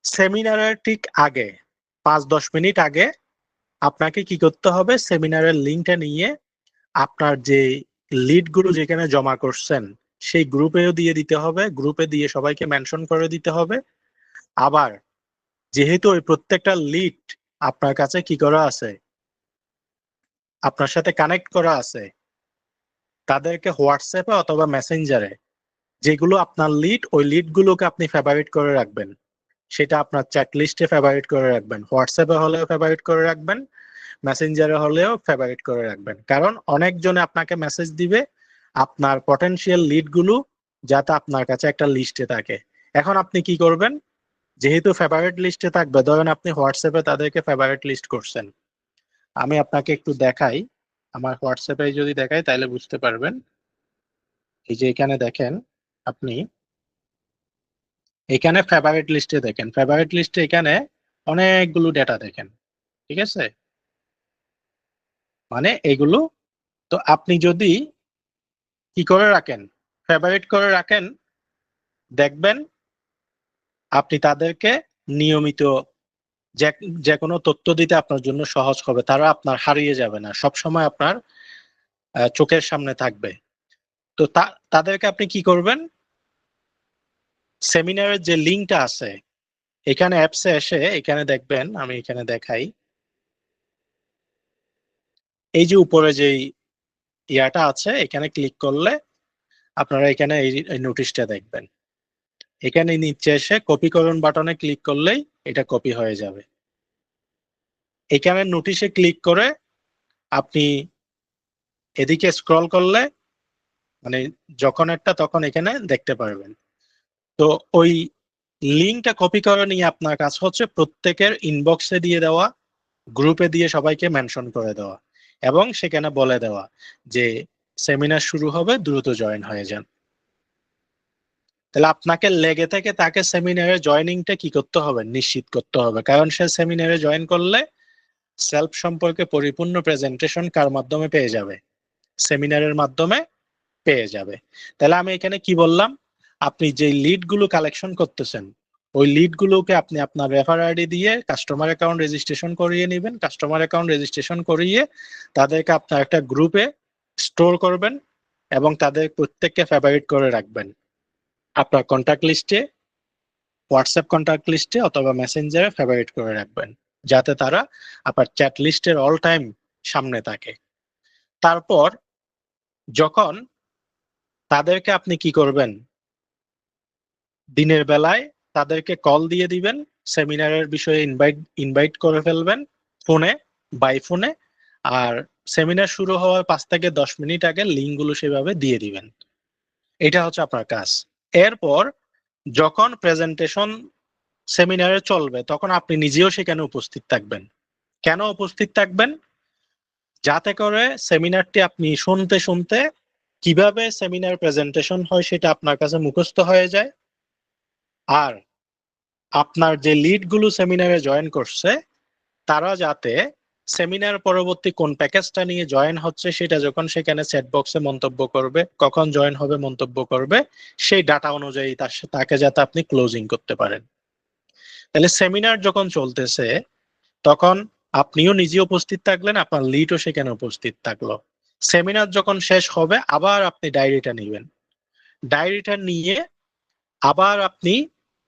সেমিনারের ঠিক আগে 5-10 মিনিট আগে আপনাকে কি করতে হবে? সেমিনারের লিঙ্কটা নিয়ে আপনার যে লিড গুলো যেখানে জমা করছেন সেই গ্রুপেও দিয়ে দিতে হবে, গ্রুপে দিয়ে সবাইকে মেনশন করে দিতে হবে। আবার যেহেতু ওই প্রত্যেকটা লিড আপনার কাছে কি করা আছে, আপনার সাথে কানেক্ট করা আছে, তাদেরকে হোয়াটসঅ্যাপে অথবা মেসেঞ্জারে যেগুলো আপনার লিড, ওই লিড গুলোকে আপনি ফেভারিট করে রাখবেন। সেটা আপনার চ্যাট লিস্টে ফেভারিট করে রাখবেন, হোয়াটসঅ্যাপে হলেও ফেভারিট করে রাখবেন, মেসেঞ্জারে হলেও ফেভারিট করে রাখবেন। কারণ অনেকজনে আপনাকে মেসেজ দিবে আপনার পটেনশিয়াল লিড গুলো যাতে আপনার কাছে একটা লিস্টে থাকে। এখন আপনি কি করবেন? যেহেতু ফেভারিট লিস্টে থাকবে, ধরেন আপনি হোয়াটসঅ্যাপে তাদেরকে ফেভারিট লিস্ট করছেন, আমি আপনাকে একটু দেখাই, আমার হোয়াটসঅ্যাপে যদি দেখাই তাহলে বুঝতে পারবেন। এই যে এখানে দেখেন, আপনি এখানে ফেভারিট লিস্টে দেখেন, ফেভারিট লিস্টে এখানে অনেকগুলো ডেটা দেখেন, ঠিক আছে? মানে এগুলো, তো আপনি যদি কি করে রাখেন, ফেভারিট করে রাখেন, দেখবেন আপনি তাদেরকে নিয়মিত যে যে কোনো তথ্য দিতে আপনার জন্য সহজ হবে, তারা আপনার হারিয়ে যাবে না, সব সময় আপনার চোখের সামনে থাকবে। তো তাদেরকে আপনি কি করবেন? সেমিনারের যে লিঙ্কটা আছে এখানে অ্যাপসে এসে এখানে দেখবেন, আমি এখানে দেখাই, এই যে উপরে যে ইয়াটা আছে এখানে ক্লিক করলে আপনারা এখানে এই নোটিশটা দেখবেন। এখানে নিচে এসে কপি করুন বাটনে ক্লিক করলেই এটা কপি হয়ে যাবে। এখানে নোটিশে ক্লিক করে আপনি এদিকে স্ক্রল করলে মানে যখন একটা তখন এখানে দেখতে পারবেন। তো ওই লিঙ্কটা কপি করে নিয়ে আপনার কাজ হচ্ছে প্রত্যেকের ইনবক্সে দিয়ে দেওয়া, গ্রুপে দিয়ে সবাইকে মেনশন করে দেওয়া এবং সেখানে বলে দেওয়া যে সেমিনার শুরু হবে, দ্রুত জয়েন হয়ে যান। তাহলে আপনাকে লেগে থেকে তাকে সেমিনারে জয়েনিংটা কি করতে হবে? নিশ্চিত করতে হবে, কারণ সে সেমিনারে জয়েন করলে সেলফ সম্পর্কে পরিপূর্ণ প্রেজেন্টেশন কার মাধ্যমে পেয়ে যাবে? সেমিনারের মাধ্যমে পেয়ে যাবে। তাহলে আমি এখানে কি বললাম? আপনি যে লিড গুলো কালেকশন করতেছেন ওই লিড গুলোকে আপনি আপনার রেফার আইডি দিয়ে কাস্টমার অ্যাকাউন্ট রেজিস্ট্রেশন করিয়ে নেবেন, কাস্টমার অ্যাকাউন্ট রেজিস্ট্রেশন করিয়ে তাদেরকে আপনার একটা গ্রুপে স্টোর করবেন এবং তাদের প্রত্যেককে ফেভারিট করে রাখবেন আপনার কন্ট্যাক্ট লিস্টে, হোয়াটসঅ্যাপ কন্ট্যাক্ট লিস্টে অথবা মেসেঞ্জারে ফেভারিট করে রাখবেন, যাতে তারা আপনার চ্যাট লিস্টের অল টাইম সামনে থাকে। তারপর যখন তাদেরকে আপনি কি করবেন, দিনের বেলায় তাদেরকে কল দিয়ে দিবেন, সেমিনারের বিষয়ে ইনভাইট করে ফেলবেন ফোনে, বাই ফোনে। আর সেমিনার শুরু হওয়ার 5 থেকে 10 মিনিট আগে লিঙ্কগুলো সেভাবে দিয়ে দিবেন। এটা হচ্ছে আপনার কাজ। এরপর যখন প্রেজেন্টেশন সেমিনারে চলবে তখন আপনি নিজেও সেখানে উপস্থিত থাকবেন। কেন উপস্থিত থাকবেন? যাতে করে সেমিনারটি আপনি শুনতে শুনতে কিভাবে সেমিনার প্রেজেন্টেশন হয় সেটা আপনার কাছে মুখস্থ হয়ে যায়। আর আপনার যে লিডগুলো সেমিনারে জয়েন করছে তারা যাতে সেমিনার পরবর্তী কোন প্যাকেজটা নিয়ে জয়েন হচ্ছে সেটা যখন সেখানে সেট বক্সে মন্তব্য করবে, কখন জয়েন হবে মন্তব্য করবে, সেই ডাটা অনুযায়ী তাকে যাতে আপনি ক্লোজিং করতে পারেন। তাহলে সেমিনার যখন চলতেছে তখন আপনিও নিজে উপস্থিত থাকলেন, আপনার লিডও সেখানে উপস্থিত থাকলো। সেমিনার যখন শেষ হবে আবার আপনি ডায়েরিটা নেবেন, ডায়েরিটা নিয়ে আবার আপনি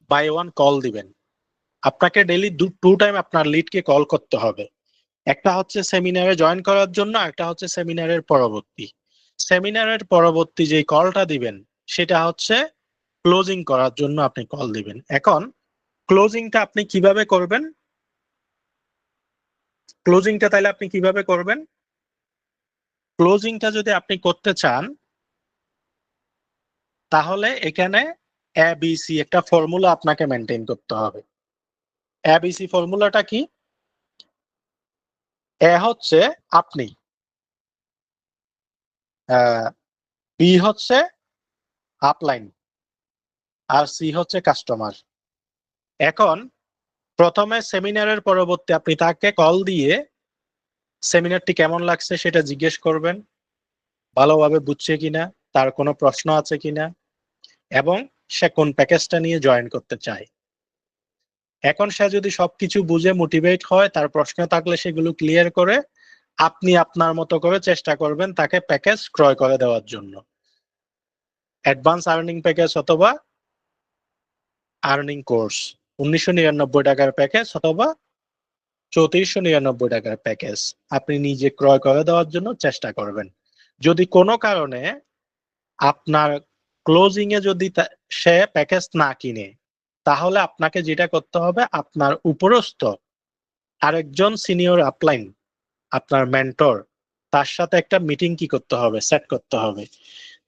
বাই ওয়ান কল দিবেন। আপনাকে ডেইলি 2 টাইম আপনার লিডকে কল করতে হবে। একটা হচ্ছে সেমিনারে জয়েন করার জন্য, একটা হচ্ছে সেমিনারের পরবর্তী। সেমিনারের পরবর্তী যে কলটা দিবেন সেটা হচ্ছে ক্লোজিং করার জন্য আপনি কল দিবেন। এখন ক্লোজিংটা আপনি কিভাবে করবেন? ক্লোজিংটা তাহলে আপনি কিভাবে করবেন? ক্লোজিংটা যদি আপনি করতে চান তাহলে এখানে এবিসি একটা ফর্মুলা আপনাকে মেনটেন করতে হবে। এবিসি ফর্মুলাটা কি? এ হচ্ছে আপনি, বি হচ্ছে আপলাইন, আর সি হচ্ছে কাস্টমার। এখন প্রথমে সেমিনারের পরবর্তী আপনি তাকে কল দিয়ে সেমিনারটি কেমন লাগছে সেটা জিজ্ঞেস করবেন, ভালোভাবে বুঝছে কিনা, তার কোনো প্রশ্ন আছে কিনা, এবং সে কোন প্যাকেজটা নিয়ে জয়েন করতে চায়। এখন সে যদি সবকিছু বুঝে মোটিভেট হয়, তার প্রশ্ন থাকলে সেগুলো ক্লিয়ার করে আপনি আপনার মতো করে চেষ্টা করবেন তাকে প্যাকেজ ক্রয় করে দেওয়ার জন্য। অ্যাডভান্স আর্নিং প্যাকেজ অথবা আর্নিং কোর্স, 1999 টাকার প্যাকেজ অথবা 3499 টাকার প্যাকেজ আপনি নিজে ক্রয় করে দেওয়ার জন্য চেষ্টা করবেন। যদি কোনো কারণে আপনার ক্লোজিং এ যদি সে প্যাকেজ না কিনে, তাহলে আপনাকে যেটা করতে হবে, আপনার উপরস্থ আরেকজন সিনিয়র আপলাইন, আপনার মেন্টর, তার সাথে একটা মিটিং কি করতে হবে, সেট করতে হবে।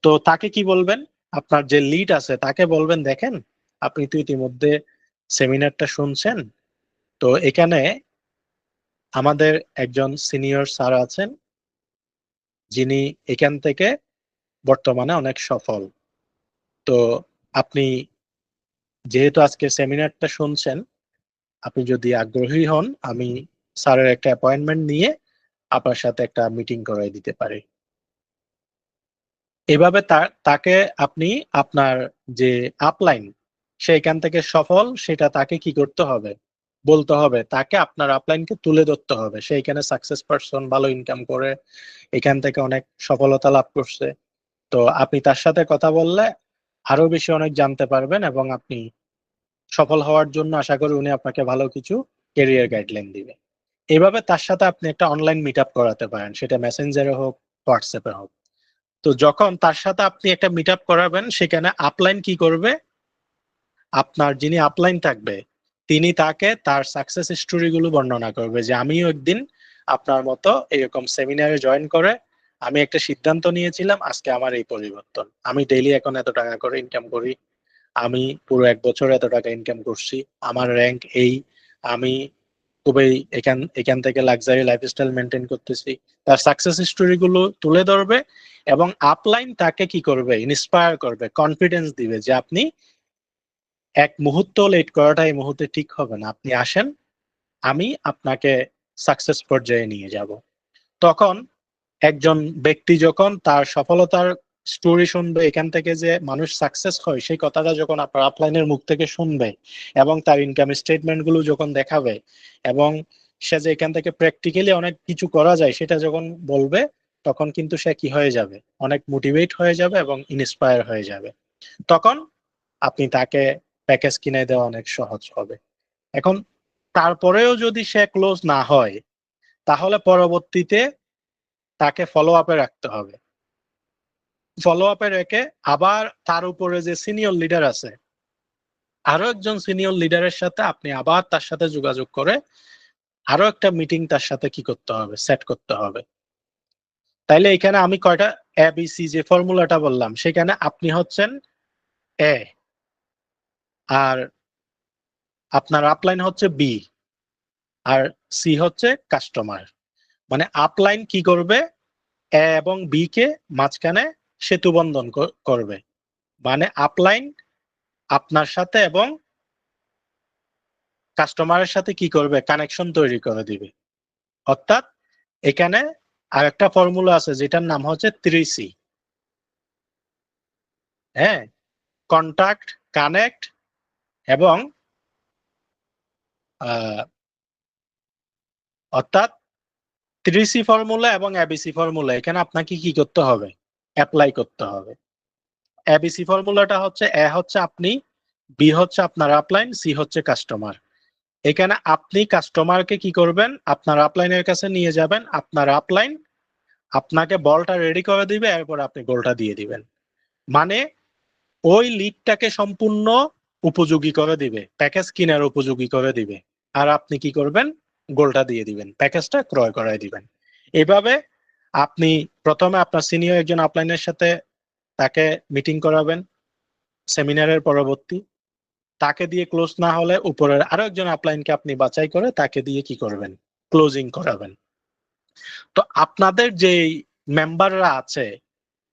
তো তাকে কি বলবেন? আপনার যে লিড আছে তাকে বলবেন, দেখেন আপনি তো ইতিমধ্যে সেমিনারটা শুনছেন, তো এখানে আমাদের একজন সিনিয়র স্যার আছেন যিনি এখান থেকে বর্তমানে অনেক সফল। তো আপনি যেহেতু আজকে সেমিনারটা শুনছেন, আপনি যদি আগ্রহী হন আমি স্যারের একটা অ্যাপয়েন্টমেন্ট নিয়ে আপনার সাথে একটা মিটিং করাই দিতে পারি। এভাবে তাকে আপনি আপনার যে আপলাইন সেইখান থেকে সফল সেটা তাকে কি করতে হবে, বলতে হবে। তাকে আপনার আপলাইনকে তুলে ধরতে হবে সেইখানে সাকসেস পারসন, ভালো ইনকাম করে এখান থেকে অনেক সফলতা লাভ করছে। তো আপনি তার সাথে কথা বললে আরো বেশি অনেক জানতে পারবেন এবং আপনি সফল হওয়ার জন্য আশা করি উনি আপনাকে ভালো কিছু ক্যারিয়ার গাইডলাইন দিবে। এভাবে তার সাথে আপনি একটা অনলাইন মিট আপ করাতে পারেন, সেটা মেসেঞ্জারে হোক, হোয়াটসঅ্যাপে হোক। তো যখন তার সাথে আপনি একটা মিট আপ করাবেন সেখানে আপলাইন কি করবে, আপনার যিনি আপলাইন থাকবে তিনি তাকে তার সাকসেস স্টোরি গুলো বর্ণনা করবে যে আমিও একদিন আপনার মতো এরকম সেমিনারে জয়েন করে আমি একটা সিদ্ধান্ত নিয়েছিলাম, আজকে আমার এই পরিবর্তন, আমি ডেইলি এখন এত টাকা করে ইনকাম করি, আমি পুরো 1 বছর এত টাকা ইনকাম করছি, আমার র্যাঙ্ক এই, আমি খুবই এখান এখান থেকে লাক্সারি লাইফস্টাইল মেনটেন করতেছি। তার সাকসেস স্টোরি গুলো তুলে ধরবে এবং আপলাইন তাকে কি করবে, ইন্সপায়ার করবে, কনফিডেন্স দিবে যে আপনি এক মুহূর্ত লেট করাটা এই মুহূর্তে ঠিক হবে না, আপনি আসেন, আমি আপনাকে সাকসেস পর্যায়ে নিয়ে যাব। তখন একজন ব্যক্তি যখন তার সফলতার স্টোরি শুনবে, এখান থেকে যে মানুষ সাকসেস হয় সেই কথাটা যখন আপনার আপলাইনের মুখ থেকে শুনবে এবং তার ইনকাম স্টেটমেন্ট গুলো যখন দেখাবে এবং সে যে এখান থেকে প্র্যাকটিক্যালি অনেক কিছু করা যায় সেটা যখন বলবে, তখন কিন্তু সে কি হয়ে যাবে, অনেক মোটিভেট হয়ে যাবে এবং ইন্সপায়ার হয়ে যাবে। তখন আপনি তাকে প্যাকেজ কিনে দেওয়া অনেক সহজ হবে। এখন তারপরেও যদি সে ক্লোজ না হয় তাহলে পরবর্তীতে তাকে ফলো আপে রাখতে হবে। ফলো আপে রেখে আবার তার উপরে যে সিনিয়র লিডার আছে, আরো একজন সিনিয়র লিডারের সাথে আপনি আবার তার সাথে যোগাযোগ করে আরো একটা মিটিং তার সাথে কি করতে হবে, সেট করতে হবে। তাইলে এখানে আমি কয়টা এবিসি যে ফর্মুলাটা বললাম, সেখানে আপনি হচ্ছেন এ, আর আপনার আপলাইন হচ্ছে বি, আর সি হচ্ছে কাস্টমার। মানে আপলাইন কি করবে, এ এবং বি কে মাঝখানে সেতু বন্ধন করবে। মানে আপলাইন আপনার সাথে এবং কাস্টমারের সাথে কি করবে, কানেকশন তৈরি করে দিবে। অর্থাৎ এখানে আরেকটা ফর্মুলা আছে যেটার নাম হচ্ছে 3C। হ্যাঁ, কন্টাক্ট, কানেক্ট এবং অর্থাৎ 3C ফর্মুলা এবং এবিসি ফর্মুলা এখানে আপনাকে কি করতে হবে, অ্যাপ্লাই করতে হবে। এবিসি ফর্মুলাটা হচ্ছে এ হচ্ছে আপনি, বি হচ্ছে আপনার আপলাইন, সি হচ্ছে কাস্টমার। এখানে আপনি কাস্টমারকে কি করবেন, আপনার আপলাইনের কাছে নিয়ে যাবেন, আপনার আপলাইন আপনাকে বলটা রেডি করে দিবে, এরপর আপনি গোলটা দিয়ে দিবেন। মানে ওই লিডটাকে সম্পূর্ণ উপযোগী করে দিবে, প্যাকেজ কিনার উপযোগী করে দিবে, আর আপনি কি করবেন, গোলটা দিয়ে দিবেন, প্যাকেজটা ক্রয় করায় দিবেন। এভাবে আপনি প্রথমে আপনার সিনিয়র একজন আপলাইনের সাথে তাকে মিটিং করাবেন সেমিনারের পরবর্তী, তাকে দিয়ে ক্লোজ না হলে উপরের আরো একজন আপলাইনকে আপনি বাছাই করে তাকে দিয়ে কি করবেন, ক্লোজিং করাবেন। তো আপনাদের যে মেম্বাররা আছে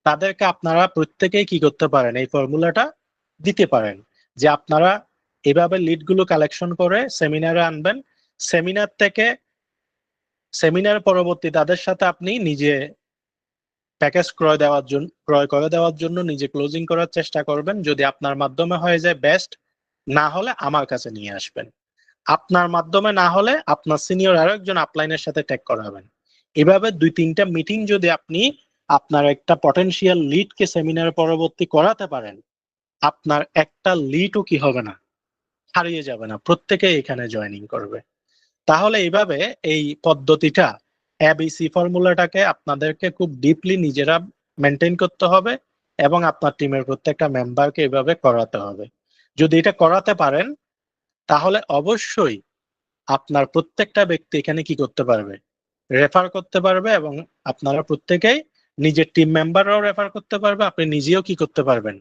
তাদেরকে আপনারা প্রত্যেকেই কি করতে পারেন, এই ফর্মুলাটা দিতে পারেন যে আপনারা এভাবে লিডগুলো কালেকশন করে সেমিনারে আনবেন। সেমিনার থেকে সেমিনার পরবর্তী তাদের সাথে আপনি নিজে প্যাকেজ ক্রয় করে দেওয়ার জন্য নিজে ক্লোজিং করার চেষ্টা করবেন। যদি আপনার মাধ্যমে হয়ে যায় বেস্ট, না হলে আমার কাছে নিয়ে আসবেন। আপনার মাধ্যমে না হলে আপনার সিনিয়র আরো একজন আপলাইনের সাথে ট্যাগ করাবেন। এভাবে 2-3টা মিটিং যদি আপনি আপনার একটা পটেনশিয়াল লিডকে সেমিনার পরবর্তী করাতে পারেন, আপনার একটা লিডও কি হবে না, হারিয়ে যাবে না, প্রত্যেকে এখানে জয়েনিং করবে। তাহলে এইভাবে এই পদ্ধতিটা এবিসি ফর্মুলাটাকে আপনাদেরকে খুব ডিপলি নিজেরা মেনটেন করতে হবে এবং আপনার টিমের প্রত্যেকটা মেম্বারকে এইভাবে করাতে হবে। যদি এটা করাতে পারেন তাহলে অবশ্যই আপনার প্রত্যেকটা ব্যক্তি এখানে কি করতে পারবে, রেফার করতে পারবে, এবং আপনারা প্রত্যেকেই নিজের টিম মেম্বাররাও রেফার করতে পারবে, আপনি নিজেও কি করতে পারবেন,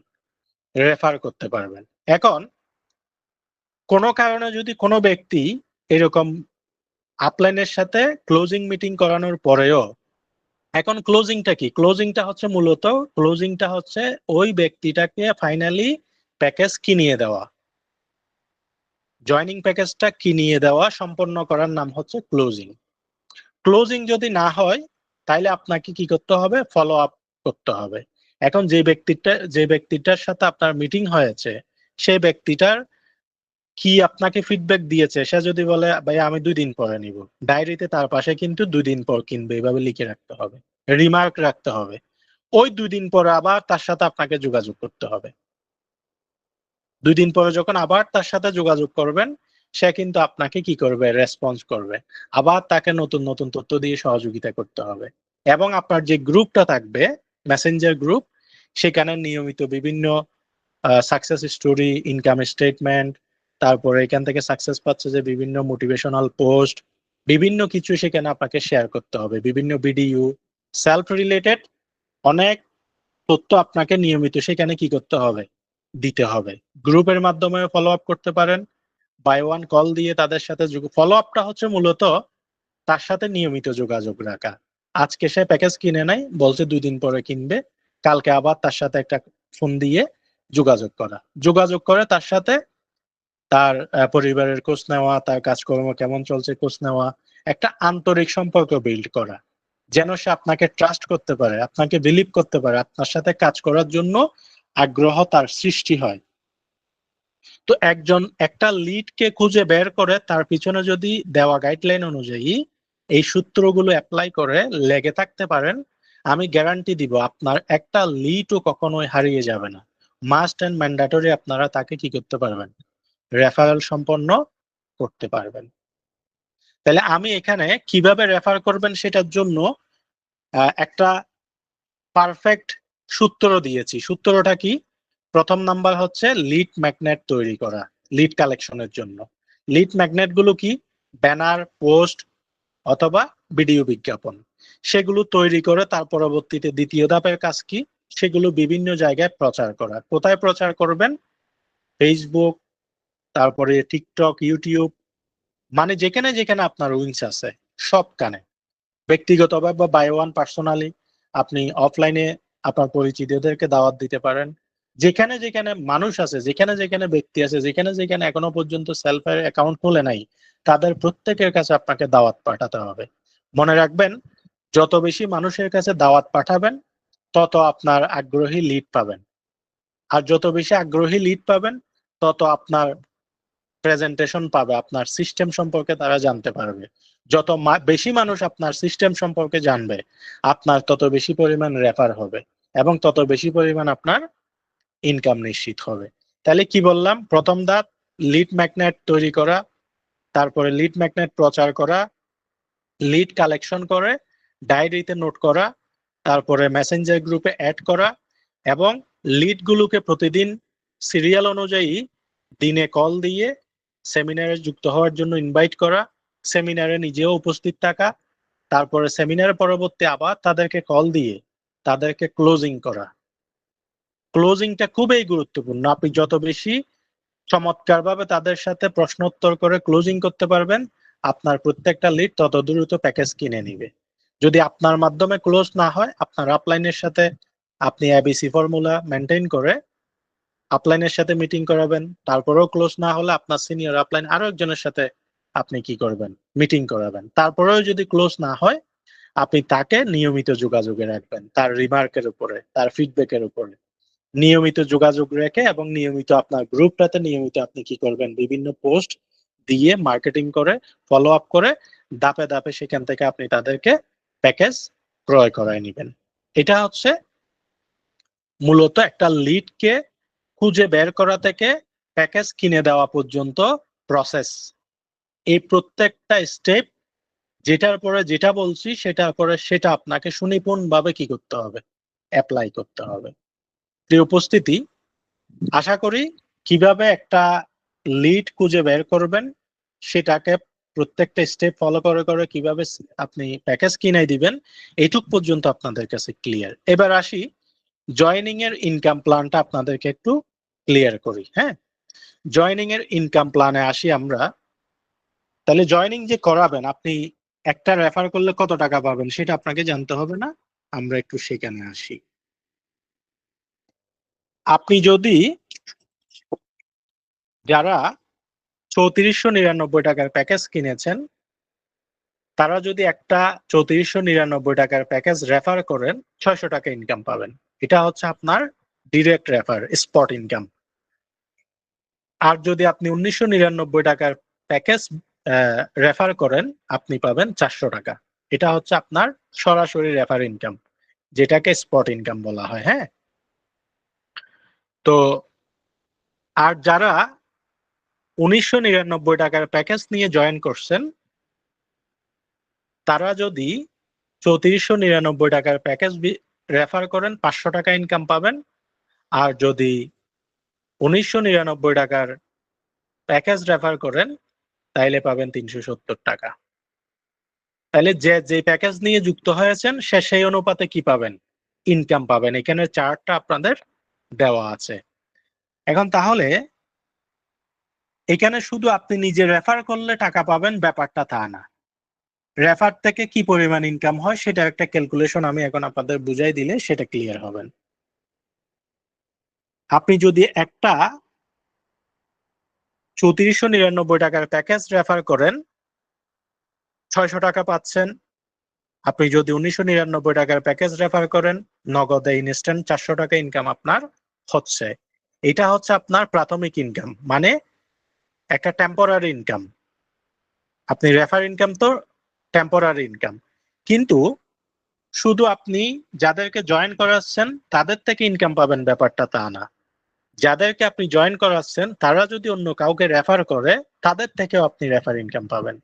রেফার করতে পারবেন। এখন কোনো কারণে যদি কোনো ব্যক্তি এরকম আপলাইনের সাথে ক্লোজিং মিটিং করানোর পরেও, এখন ক্লোজিংটা কি, ক্লোজিংটা হচ্ছে মূলত ক্লোজিংটা হচ্ছে ওই ব্যক্তিটাকে ফাইনালি প্যাকেজ কিনিয়ে দেওয়া, জয়নিং প্যাকেজটা কিনিয়ে দেওয়া সম্পন্ন করার নাম হচ্ছে ক্লোজিং। ক্লোজিং যদি না হয় তাহলে আপনাকে কি করতে হবে, ফলো আপ করতে হবে। এখন যে ব্যক্তিটার সাথে আপনার মিটিং হয়েছে সেই ব্যক্তিটার কি আপনাকে ফিডব্যাক দিয়েছে, সে যদি বলে ভাই আমি 2 দিন পরে নিব, ডায়েরিতে তার পাশে কিন্তু 2 দিন পর কিনবে এভাবে লিখে রাখতে হবে, রিমার্ক রাখতে হবে। ওই 2 দিন পরে আবার তার সাথে আপনাকে যোগাযোগ করতে হবে। 2 দিন পরে যখন আবার তার সাথে যোগাযোগ করবেন, সে কিন্তু আপনাকে কি করবে, রেসপন্স করবে। আবার তাকে নতুন নতুন তথ্য দিয়ে সহযোগিতা করতে হবে। এবং আপনার যে গ্রুপটা থাকবে, মেসেঞ্জার গ্রুপ, সেখানে নিয়মিত বিভিন্ন সাকসেস স্টোরি, ইনকাম স্টেটমেন্ট, তারপরে এখান থেকে সাকসেস পাচ্ছে যে বিভিন্ন মোটিভেশনাল পোস্ট, বিভিন্ন কিছু সেখানে আপনাকে শেয়ার করতে হবে, বিভিন্ন ভিডিও, সেলফ রিলেটেড অনেক তথ্য আপনাকে নিয়মিত সেখানে কি করতে হবে, দিতে হবে। গ্রুপের মাধ্যমে ফলো আপ করতে পারেন, বাই ওয়ান কল দিয়ে তাদের সাথে ফলো আপটা হচ্ছে মূলত তার সাথে নিয়মিত যোগাযোগ রাখা। আজকে সে প্যাকেজ কিনে নাই, বলছে 2 দিন পরে কিনবে, কালকে আবার তার সাথে একটা ফোন দিয়ে যোগাযোগ করা, যোগাযোগ করে তার সাথে তার পরিবারের খোঁজ নেওয়া, তার কাজকর্ম কেমন চলছে খোঁজ নেওয়া, একটা আন্তরিক সম্পর্ক বিল্ড করা, যেন সে আপনাকে ট্রাস্ট করতে পারে, আপনাকে বিলিভ করতে পারে, আপনার সাথে কাজ করার জন্য আগ্রহ তার সৃষ্টি হয়। তো একটা লিডকে খুঁজে বের করে তার পিছনে যদি দেওয়া গাইডলাইন অনুযায়ী এই সূত্রগুলো অ্যাপ্লাই করে লেগে থাকতে পারেন, আমি গ্যারান্টি দিব আপনার একটা লিডও কখনোই হারিয়ে যাবে না। মাস্ট এন্ড ম্যান্ডেটরি আপনারা তাকে কি করতে পারবেন, রেফারেল সম্পন্ন করতে পারবেন। তাহলে আমি এখানে কিভাবে রেফার করবেন সেটার জন্য একটা পারফেক্ট সূত্র দিয়েছি। সূত্রটা কি? প্রথম নাম্বার হচ্ছে লিড ম্যাগনেট তৈরি করা লিড কালেকশনের জন্য। লিড ম্যাগনেট গুলো কি? ব্যানার, পোস্ট অথবা ভিডিও বিজ্ঞাপন। সেগুলো তৈরি করে তার পরবর্তীতে দ্বিতীয় ধাপের কাজ কি? সেগুলো বিভিন্ন জায়গায় প্রচার করা। কোথায় প্রচার করবেন? ফেসবুক, তারপরে টিকটক, ইউটিউব, মানে যেখানে যেখানে আপনার উইংস আছে সবখানে। ব্যক্তিগতভাবে বা বাই ওয়ান পার্সোনালি আপনি অফলাইনে আপনার পরিচিতদেরকে দাওয়াত দিতে পারেন। যেখানে যেখানে মানুষ আছে, যেখানে যেখানে ব্যক্তি আছে, যেখানে যেখানে এখনো পর্যন্ত সেলফের অ্যাকাউন্ট খুলে নাই, তাদের প্রত্যেকের কাছে আপনাকে দাওয়াত পাঠাতে হবে। মনে রাখবেন, যত বেশি মানুষের কাছে দাওয়াত পাঠাবেন তত আপনার আগ্রহী লিড পাবেন। আর যত বেশি আগ্রহী লিড পাবেন তত আপনার প্রেজেন্টেশন পাবে, আপনার সিস্টেম সম্পর্কে তারা জানতে পারবে। যত বেশি মানুষ আপনার সিস্টেম সম্পর্কে জানবে, আপনার তত বেশি পরিমাণ রেফার হবে এবং তত বেশি পরিমাণ আপনার ইনকাম নিশ্চিত হবে। তাহলে কি বললাম? প্রথম ধাপ লিড ম্যাগনেট তৈরি করা, তারপরে লিড ম্যাগনেট প্রচার করা, লিড কালেকশন করে ডায়েরিতে নোট করা, তারপরে মেসেঞ্জার গ্রুপে অ্যাড করা এবং লিড গুলোকে প্রতিদিন সিরিয়াল অনুযায়ী দিনে কল দিয়ে সেমিনারে যুক্ত হওয়ার জন্য ইনভাইট করা, সেমিনারে নিজেও উপস্থিত থাকা, তারপরে সেমিনারের পরবর্তী আবার তাদেরকে কল দিয়ে তাদেরকে ক্লোজিং করা। ক্লোজিংটা খুবই গুরুত্বপূর্ণ। আপনি যত বেশি চমৎকারভাবে তাদের সাথে প্রশ্নোত্তর করে ক্লোজিং করতে পারবেন, আপনার প্রত্যেকটা লিড তত দ্রুত প্যাকেজ কিনে নিবে। যদি আপনার মাধ্যমে ক্লোজ না হয়, আপনার আপলাইনের সাথে আপনি এবিসি ফর্মুলা মেনটেন করে আপলাইনের সাথে মিটিং করাবেন। তারপরেও ক্লোজ না হলে আপনার সিনিয়র আপলাইন আরো একজনের সাথে আপনি কি করবেন? মিটিং করাবেন। তারপরেও যদি ক্লোজ না হয়, আপনি তাকে নিয়মিত যোগাযোগে রাখবেন, তার রিমার্কের উপরে, তার ফিডব্যাকের উপরে নিয়মিত যোগাযোগ রেখে এবং নিয়মিত আপনার গ্রুপটাতে নিয়মিত আপনি কি করবেন? বিভিন্ন পোস্ট দিয়ে মার্কেটিং করে ফলো আপ করে ধাপে ধাপে সেখান থেকে আপনি তাদেরকে প্যাকেজ ক্রয় করায় নেবেন। এটা হচ্ছে মূলত একটা লিডকে খুঁজে বের করা থেকে প্যাকেজ কিনে দেওয়া পর্যন্ত প্রসেস। এই প্রত্যেকটা স্টেপ যেটার পরে যেটা বলছি সেটার পরে সেটা আপনাকে সুনিপুণভাবে কি করতে হবে? অ্যাপ্লাই করতে হবে। প্রিয় উপস্থিতি, আশা করি কিভাবে একটা লিড খুঁজে বের করবেন, সেটাকে প্রত্যেকটা স্টেপ ফলো করে করে কিভাবে আপনি প্যাকেজ কিনে দিবেন, এইটুক পর্যন্ত আপনাদের কাছে ক্লিয়ার। এবার আসি জয়নিং এর ইনকাম প্ল্যানটা আপনাদেরকে একটু ক্লিয়ার করি। হ্যাঁ, জয়নিং এর ইনকাম প্ল্যানে আসি আমরা। তাহলে জয়নিং যে করাবেন, আপনি একটা রেফার করলে কত টাকা পাবেন সেটা আপনাকে জানতে হবে না? আমরা একটু সেখানে আসি। আপনি যদি যারা 3499 টাকার প্যাকেজ কিনেছেন, তারা যদি একটা 3499 টাকার প্যাকেজ রেফার করেন, 600 টাকা ইনকাম পাবেন। এটা হচ্ছে আপনার ডিরেক্ট রেফার, স্পট ইনকাম। আর যদি আপনি 1999 টাকার প্যাকেজ রেফার করেন, আপনি পাবেন 400 টাকা। এটা হচ্ছে আপনার সরাসরি রেফার ইনকাম, যেটাকে স্পট ইনকাম বলা হয়। হ্যাঁ, তো আর যারা 1999 টাকার প্যাকেজ নিয়ে জয়েন করছেন, তারা যদি 3499 টাকার প্যাকেজ রেফার করেন, 500 টাকা ইনকাম পাবেন। আর যদি 1999 টাকার প্যাকেজ রেফার করেন, তাইলে পাবেন 370 টাকা। তাহলে যে প্যাকেজ নিয়ে যুক্ত হয়েছেন সে সেই অনুপাতে কি পাবেন? ইনকাম পাবেন। এখানে চার্টটা আপনাদের দেওয়া আছে। এখন তাহলে এখানে শুধু আপনি নিজে রেফার করলে টাকা পাবেন ব্যাপারটা তা না। রেফার থেকে কি পরিমাণ ইনকাম হয় সেটা একটা ক্যালকুলেশন আমি এখন আপনাদের বুঝাই দিলে সেটা ক্লিয়ার হবেন। আপনি যদি একটা 3499 টাকার প্যাকেজ রেফার করেন, 600 টাকা পাচ্ছেন। আপনি যদি 1999 টাকার প্যাকেজ রেফার করেন, নগদে ইনস্ট্যান্ট 400 টাকা ইনকাম আপনার হচ্ছে। এটা হচ্ছে আপনার প্রাথমিক ইনকাম, মানে একটা টেম্পোরারি ইনকাম। আপনি রেফার ইনকাম তো টেম্পোরারি ইনকাম, কিন্তু শুধু আপনি যাদেরকে জয়েন করাচ্ছেন তাদের থেকে ইনকাম পাবেন ব্যাপারটা তা না। যাদেরকে আপনি জয়েন করাচ্ছেন তারা যদি অন্য কাউকে রেফার করে, তাদের থেকেও আপনি রেফার ইনকাম পাবেন।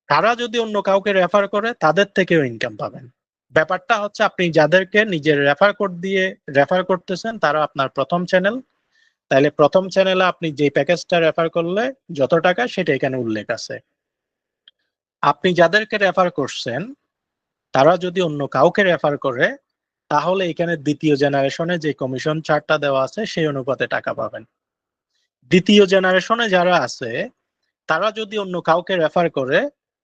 তারা যদি অন্য কাউকে রেফার করে, তাদের থেকেও ইনকাম পাবেন। ব্যাপারটা হচ্ছে আপনি যাদেরকে নিজের রেফার কোড দিয়ে রেফার করতেছেন তারা আপনার প্রথম চ্যানেল, তাহলে প্রথম চ্যানেলে আপনি যে প্যাকেজটা রেফার করলে যত টাকা সেটা এখানে উল্লেখ আছে। আপনি যাদেরকে রেফার করছেন তারা যদি অন্য কাউকে রেফার করে তাহলে এখানে দ্বিতীয় জেনারেশনে যে কমিশন চার্টটা দেওয়া আছে সেই অনুপাতে টাকা পাবেন। দ্বিতীয় জেনারেশনে যারা আছে তারা যদি অন্য কাউকে রেফার করে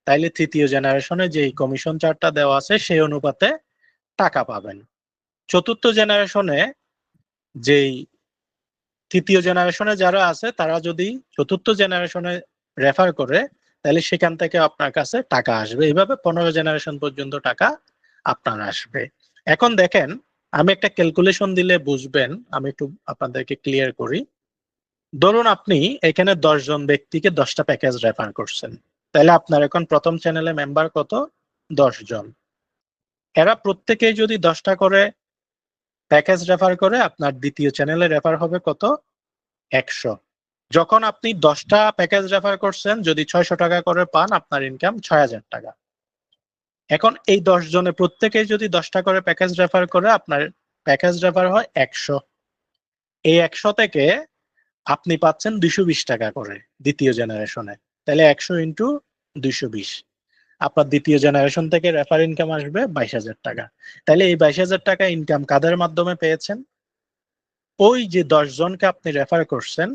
তাইলে তৃতীয় জেনারেশনে যে কমিশন চার্টটা দেওয়া আছে সেই অনুপাতে টাকা পাবেন। চতুর্থ জেনারেশনে যেই তৃতীয় জেনারেশনে যারা আছে তারা যদি চতুর্থ জেনারেশনে রেফার করে তাহলে সেখান থেকে আপনার কাছে টাকা আসবে। এইভাবে 15 জেনারেশন পর্যন্ত টাকা আপনার আসবে। এখন দেখেন আমি একটা ক্যালকুলেশন দিলে বুঝবেন, আমি একটু আপনাদেরকে ক্লিয়ার করি। ধরুন আপনি এখানে 10 জন ব্যক্তিকে 10টা প্যাকেজ রেফার করছেন, তাহলে আপনার এখন প্রথম চ্যানেলে মেম্বার কত? 10 জন। এরা প্রত্যেকেই যদি 10টা করে প্যাকেজ রেফার করে আপনার দ্বিতীয় চ্যানেলে রেফার হবে কত? 100। যখন আপনি 10টা প্যাকেজ রেফার করছেন যদি 600 টাকা করে পান আপনার ইনকাম 6000 টাকা। এখন এই 10 জনে প্রত্যেকেই যদি 10টা করে প্যাকেজ রেফার করে আপনার প্যাকেজ রেফার হয় 100। এই 100 থেকে আপনি পাচ্ছেন 220 টাকা করে দ্বিতীয় জেনারেশনে। তাহলে 100 ইন্টু 220, আপনার দ্বিতীয় জেনারেশন থেকে রেফার ইনকাম আসবে 22,000 টাকা। তাহলে এই 22,000 টাকা ইনকাম কাদের মাধ্যমে পেয়েছেন? ওই যে 10 জনকে আপনি রেফার করছেন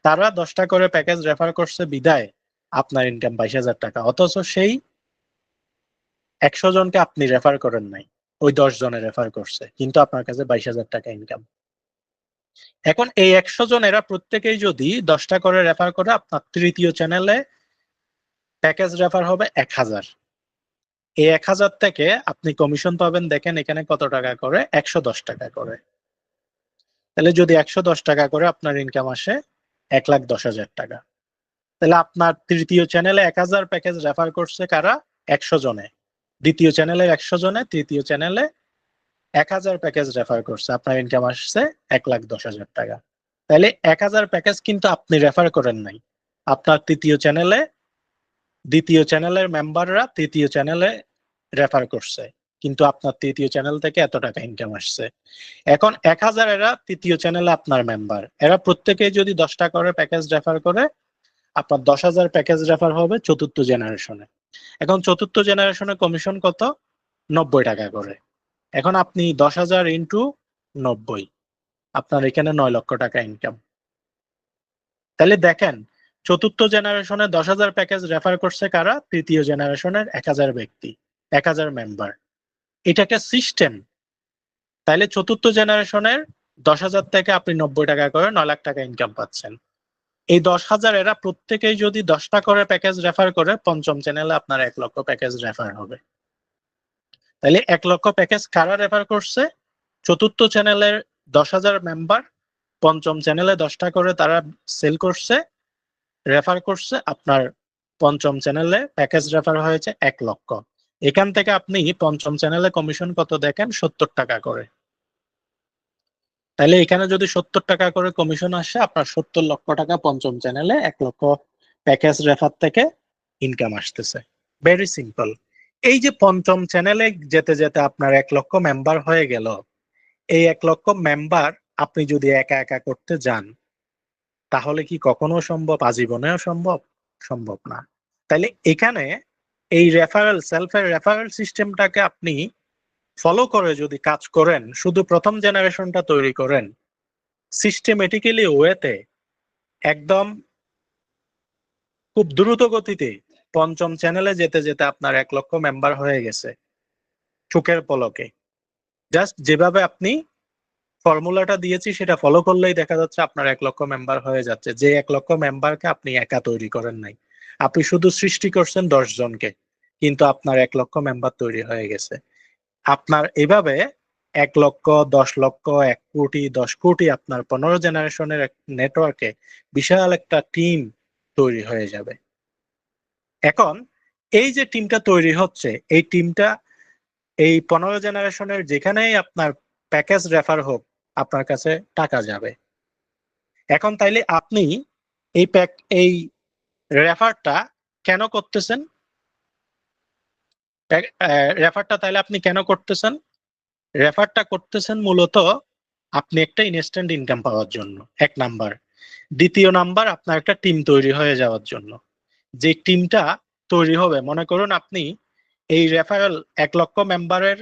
তারা 10টা করে প্যাকেজ রেফার করছে বিদায় আপনার ইনকাম 22,000 টাকা। অথচ সেই 100 জনকে আপনি রেফার করেন নাই, ওই 10 জনে রেফার করছে, কিন্তু আপনার কাছে 22,000 টাকা ইনকাম। এখন এই 100 জন এরা প্রত্যেকেই যদি 10টা করে রেফার করে আপনার তৃতীয় চ্যানেলে প্যাকেজ রেফার হবে 1000। এই 1000 থেকে আপনি কমিশন পাবেন, দেখেন এখানে কত টাকা করে? 110 টাকা করে। তাহলে যদি 110 টাকা করে আপনার ইনকাম আসে 1,10,000 টাকা। তাহলে আপনার তৃতীয় চ্যানেলে 1000 প্যাকেজ রেফার করছে কারা? 100 জনে। দ্বিতীয় চ্যানেলে 100 জনে, তৃতীয় চ্যানেলে 1000 প্যাকেজ রেফার করছে, আপনার ইনকাম আসছে 1,10,000 টাকা। তাহলে 1000 প্যাকেজ কিন্তু আপনি রেফার করেন নাই, আপনার তৃতীয় চ্যানেলে দ্বিতীয় চ্যানেলের মেম্বাররা তৃতীয় চ্যানেলে রেফার করছে, কিন্তু আপনার তৃতীয় চ্যানেল থেকে এত টাকা ইনকাম আসছে। এখন 1000 এরা তৃতীয় চ্যানেলে আপনার মেম্বার, এরা প্রত্যেকেই যদি 10টা করে প্যাকেজ রেফার করে আপনার 10,000 প্যাকেজ রেফার হবে চতুর্থ জেনারেশনে। এখন চতুর্থ জেনারেশনে কমিশন কত? 90 টাকা করে। এখন আপনি 10,000 ইন্টু 90, আপনার এখানে 9 লক্ষ টাকা ইনকাম। তাহলে দেখেন চতুর্থ জেনারেশনে 10,000 প্যাকেজ রেফার করছে কারা? তৃতীয় জেনারেশনের 1000 ব্যক্তি, 1000 মেম্বার। এটা একটা সিস্টেম। তাহলে চতুর্থ জেনারেশনের 10,000 থেকে আপনি 90 টাকা করে 9 লাখ টাকা ইনকাম পাচ্ছেন। এই 10,000 এরা প্রত্যেকেই যদি 10টা করে প্যাকেজ রেফার করে পঞ্চম চ্যানেলে আপনার 1 লক্ষ প্যাকেজ রেফার হবে। তাহলে 1 লক্ষ প্যাকেজ কারা রেফার করছে? চতুর্থ চ্যানেলের 10,000 মেম্বার পঞ্চম চ্যানেলে 10টা করে তারা সেল করছে, রেফার করছে, আপনার পঞ্চম চ্যানেলে প্যাকেজ রেফার হয়েছে 1 লক্ষ। এখান থেকে আপনি পঞ্চম চ্যানেলে কমিশন কত দেখেন? 70 টাকা করে। তাহলে এখানে যদি 70 টাকা করে কমিশন আসে আপনার 70 লক্ষ টাকা পঞ্চম চ্যানেলে 1 লক্ষ প্যাকেজ রেফার থেকে ইনকাম আসতেছে। Very simple. এই যে পঞ্চম চ্যানেলে যেতে যেতে আপনার 1 লক্ষ মেম্বার হয়ে গেল, এই 1 লক্ষ মেম্বার আপনি যদি একা একা করতে যান তাহলে কি কখনো সম্ভব? আজীবনেও সম্ভব? সম্ভব না। তাইলে এখানে এই রেফারেল সেলফের রেফারেল সিস্টেমটাকে আপনি ফলো করে যদি কাজ করেন, শুধু প্রথম জেনারেশনটা তৈরি করেন সিস্টেমেটিক্যালি ওয়েতে, একদম খুব দ্রুত গতিতে পঞ্চম চ্যানেলে যেতে যেতে আপনার 1 লক্ষ মেম্বার হয়ে গেছে চোখের পলকে। জাস্ট যেভাবে আপনি ফর্মুলাটা দিয়েছি সেটা ফলো করলেই দেখা যাচ্ছে আপনার 1 লক্ষ মেম্বার হয়ে যাচ্ছে। যে 1 লক্ষ মেম্বারকে আপনি একা তৈরি করেন নাই, আপনি শুধু সৃষ্টি করছেন 10 জনকে, কিন্তু আপনার 1 লক্ষ মেম্বার তৈরি হয়ে গেছে। আপনার এভাবে 1 লক্ষ, 10 লক্ষ, 1 কোটি, 10 কোটি আপনার 15 জেনারেশনের নেটওয়ার্কে বিশাল একটা টিম তৈরি হয়ে যাবে। এখন এই যে টিমটা তৈরি হচ্ছে, এই টিমটা এই 15 জেনারেশনের যেখানেই আপনার প্যাকেজ রেফার হোক আপনার কাছে টাকা যাবে। এখন তাইলে আপনি এই রেফারটা কেন করতেছেন? রেফারটা তাহলে আপনি কেন করতেছেন? রেফারটা করতেছেন মূলত আপনি একটা ইনস্ট্যান্ট ইনকাম পাওয়ার জন্য, এক নাম্বার। দ্বিতীয় নাম্বার, আপনার একটা টিম তৈরি হয়ে যাওয়ার জন্য। যে টিমটা তৈরি হবে, মনে করুন আপনি এই রেফারেল 1 লক্ষ মেম্বারের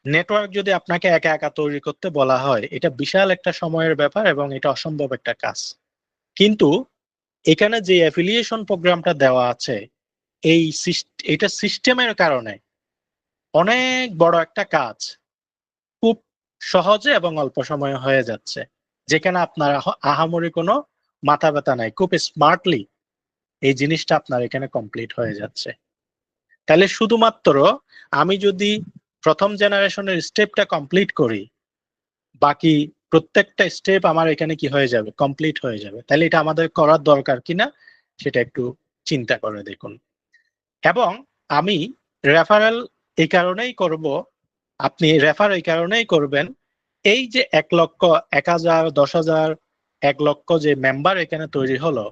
নেটওয়ার্ক যদি আপনাকে একা একা তৈরি করতে বলা হয়, এটা বিশাল একটা সময়ের ব্যাপার এবং এটা অসম্ভব একটা কাজ। কিন্তু এখানে যে অ্যাফিলিয়েশন প্রোগ্রামটা দেওয়া আছে, এটা সিস্টেমের কারণে অনেক বড় একটা কাজ খুব সহজে এবং অল্প সময়ে হয়ে যাচ্ছে, যেখানে আপনার আহামরি কোনো মাথা ব্যথা নাই, খুব স্মার্টলি এই জিনিসটা আপনার এখানে কমপ্লিট হয়ে যাচ্ছে। তাহলে শুধুমাত্র আমি যদি প্রথম জেনারেশনের স্টেপটা কমপ্লিট করি, বাকি প্রত্যেকটা স্টেপ আমার এখানে কি হয়ে যাবে, কমপ্লিট হয়ে যাবে। তাহলে এটা আমাদের করার দরকার কিনা সেটা একটু চিন্তা করে দেখুন। এবং আমি রেফারেল এই কারণেই করব, আপনি রেফার এই কারণেই করবেন, এই যে 1 লক্ষ, 1,000, 10,000, 1 লক্ষ যে মেম্বার এখানে তৈরি হলো,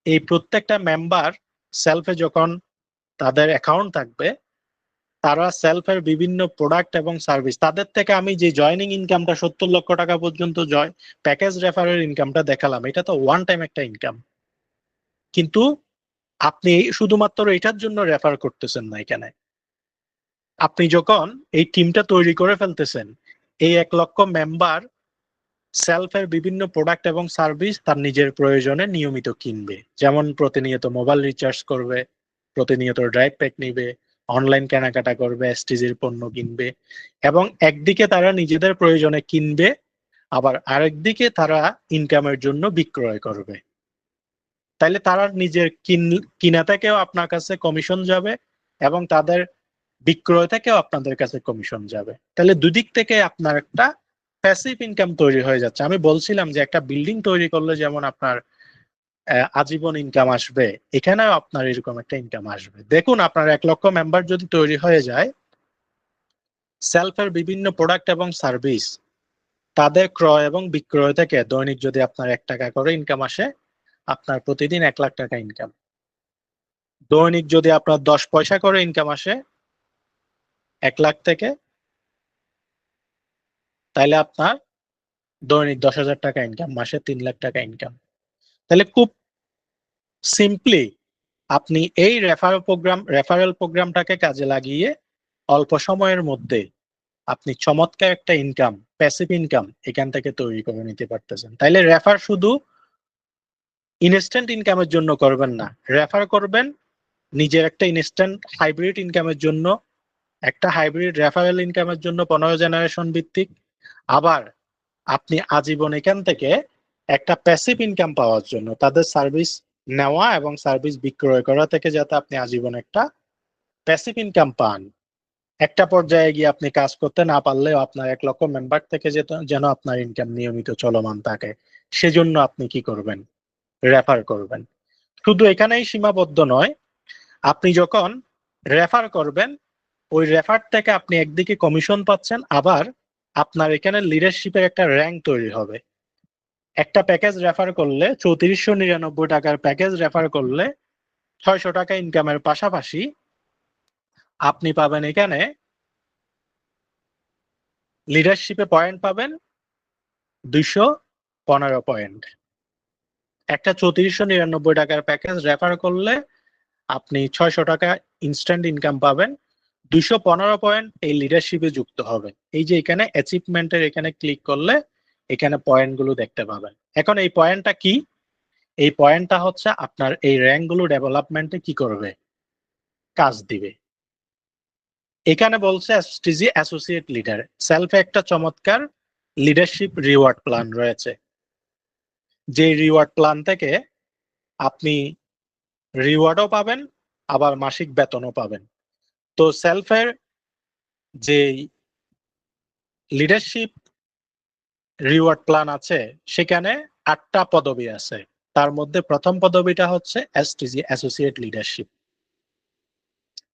এই প্রত্যেকটা মেম্বার সেলফে যখন তাদের অ্যাকাউন্ট থাকবে, তারা সেলফের বিভিন্ন প্রোডাক্ট এবং সার্ভিস, তাদের থেকে আমি যে জয়নিং ইনকামটা 70 লক্ষ টাকা পর্যন্ত প্যাকেজ রেফারের ইনকামটা দেখালাম, এটা তো ওয়ান টাইম একটা ইনকাম। কিন্তু আপনি শুধুমাত্র এটার জন্য রেফার করতেছেন না, এখানে আপনি যখন এই টিমটা তৈরি করে ফেলতেছেন, এই 1 লক্ষ মেম্বার সেলফের বিভিন্ন প্রোডাক্ট এবং সার্ভিস তার নিজের প্রয়োজনে নিয়মিত কিনবে। যেমন প্রতিনিয়ত মোবাইল রিচার্জ করবে, প্রতিনিয়ত ড্রাইভ প্যাক নিবে, অনলাইন কেনাকাটা করবে, এসটিজির পণ্য কিনবে, এবং একদিকে তারা নিজেদের প্রয়োজনে কিনবে, আবার আরেকদিকে তারা ইনকামের জন্য বিক্রয় করবে। তাইলে তারা নিজের কিনা থেকেও আপনার কাছে কমিশন যাবে এবং তাদের বিক্রয় থেকেও আপনাদের কাছে কমিশন যাবে। তাহলে দুদিক থেকে আপনার একটা প্যাসিভ ইনকাম তৈরি হয়ে যাচ্ছে। আমি বলছিলাম যে একটা বিল্ডিং তৈরি করলে যেমন আপনার আজীবন ইনকাম আসবে, এখানেও আপনার এরকম একটা ইনকাম আসবে। দেখুন, আপনার 1 লক্ষ মেম্বার যদি তৈরি হয়ে যায়, সেলফের বিভিন্ন প্রোডাক্ট এবং সার্ভিস তাদের ক্রয় এবং বিক্রয় থেকে দৈনিক যদি আপনার 1 টাকা করে ইনকাম আসে, আপনার প্রতিদিন 1 লাখ টাকা ইনকাম। দৈনিক যদি আপনার 10 পয়সা করে ইনকাম আসে 1 লাখ থেকে, তাহলে আপনার দৈনিক 10,000 টাকা ইনকাম, মাসে 3 লাখ টাকা ইনকাম। তাহলে খুব সিম্পলি আপনি এই রেফারেল প্রোগ্রামটাকে কাজে লাগিয়ে অল্প সময়ের মধ্যে আপনি চমৎকার একটা ইনকাম, প্যাসিভ ইনকাম এখান থেকে তৈরি করে নিতে পারতেছেন। তাইলে রেফার শুধু ইনস্ট্যান্ট ইনকামের জন্য করবেন না, রেফার করবেন নিজের একটা ইনস্ট্যান্ট হাইব্রিড ইনকামের জন্য, একটা হাইব্রিড রেফারেল ইনকামের জন্য 15 জেনারেশন ভিত্তিক, আবার আপনি আজীবন এখান থেকে একটা প্যাসিভ ইনকাম পাওয়ার জন্য, তাদের সার্ভিস নেওয়া এবং সার্ভিস বিক্রয় করা থেকে যাতে আপনি আজীবন একটা প্যাসিভ ইনকাম পান। একটা পর্যায়ে গিয়ে আপনি কাজ করতে না পারলেও আপনার 1 লক্ষ মেম্বার থেকে যেন আপনার ইনকাম নিয়মিত চলমান থাকে, সেজন্য আপনি কি করবেন, রেফার করবেন। শুধু এখানেই সীমাবদ্ধ নয়, আপনি যখন রেফার করবেন, ওই রেফার থেকে আপনি একদিকে কমিশন পাচ্ছেন, আবার আপনার এখানে লিডারশিপের একটা র্যাঙ্ক তৈরি হবে। একটা প্যাকেজ রেফার করলে 3499 টাকার প্যাকেজ রেফার করলে 600 টাকা ইনকামের পাশাপাশি আপনি পাবেন এখানে লিডারশিপে পয়েন্ট পাবেন 215 পয়েন্ট। একটা 3499 টাকার প্যাকেজ রেফার করলে আপনি 600 টাকা ইনস্ট্যান্ট ইনকাম পাবেন, 215 পয়েন্ট এই লিডারশিপে যুক্ত হবে। এই যে এখানে অ্যাচিভমেন্টের এখানে ক্লিক করলে এখানে পয়েন্ট গুলো দেখতে পাবেন। এখন এই পয়েন্টটা কি? এই পয়েন্টটা হচ্ছে আপনার এই র্যাঙ্ক গুলো ডেভেলপমেন্টে কি করবে, কাজ দিবে। এখানে বলছে এসটিজি অ্যাসোসিয়েট লিডার, সেলফে একটা চমৎকার লিডারশিপ রিওয়ার্ড প্ল্যান রয়েছে, যে রিওয়ার্ড প্ল্যান থেকে আপনি রিওয়ার্ডও পাবেন, আবার মাসিক বেতনও পাবেন। তো সেলফের যে লিডারশিপ রিওয়ার্ড প্ল্যান আছে, সেখানে 8টা পদবি আছে। তার মধ্যে প্রথম পদবিটা হচ্ছে এসটিজি অ্যাসোসিয়েট লিডারশিপ।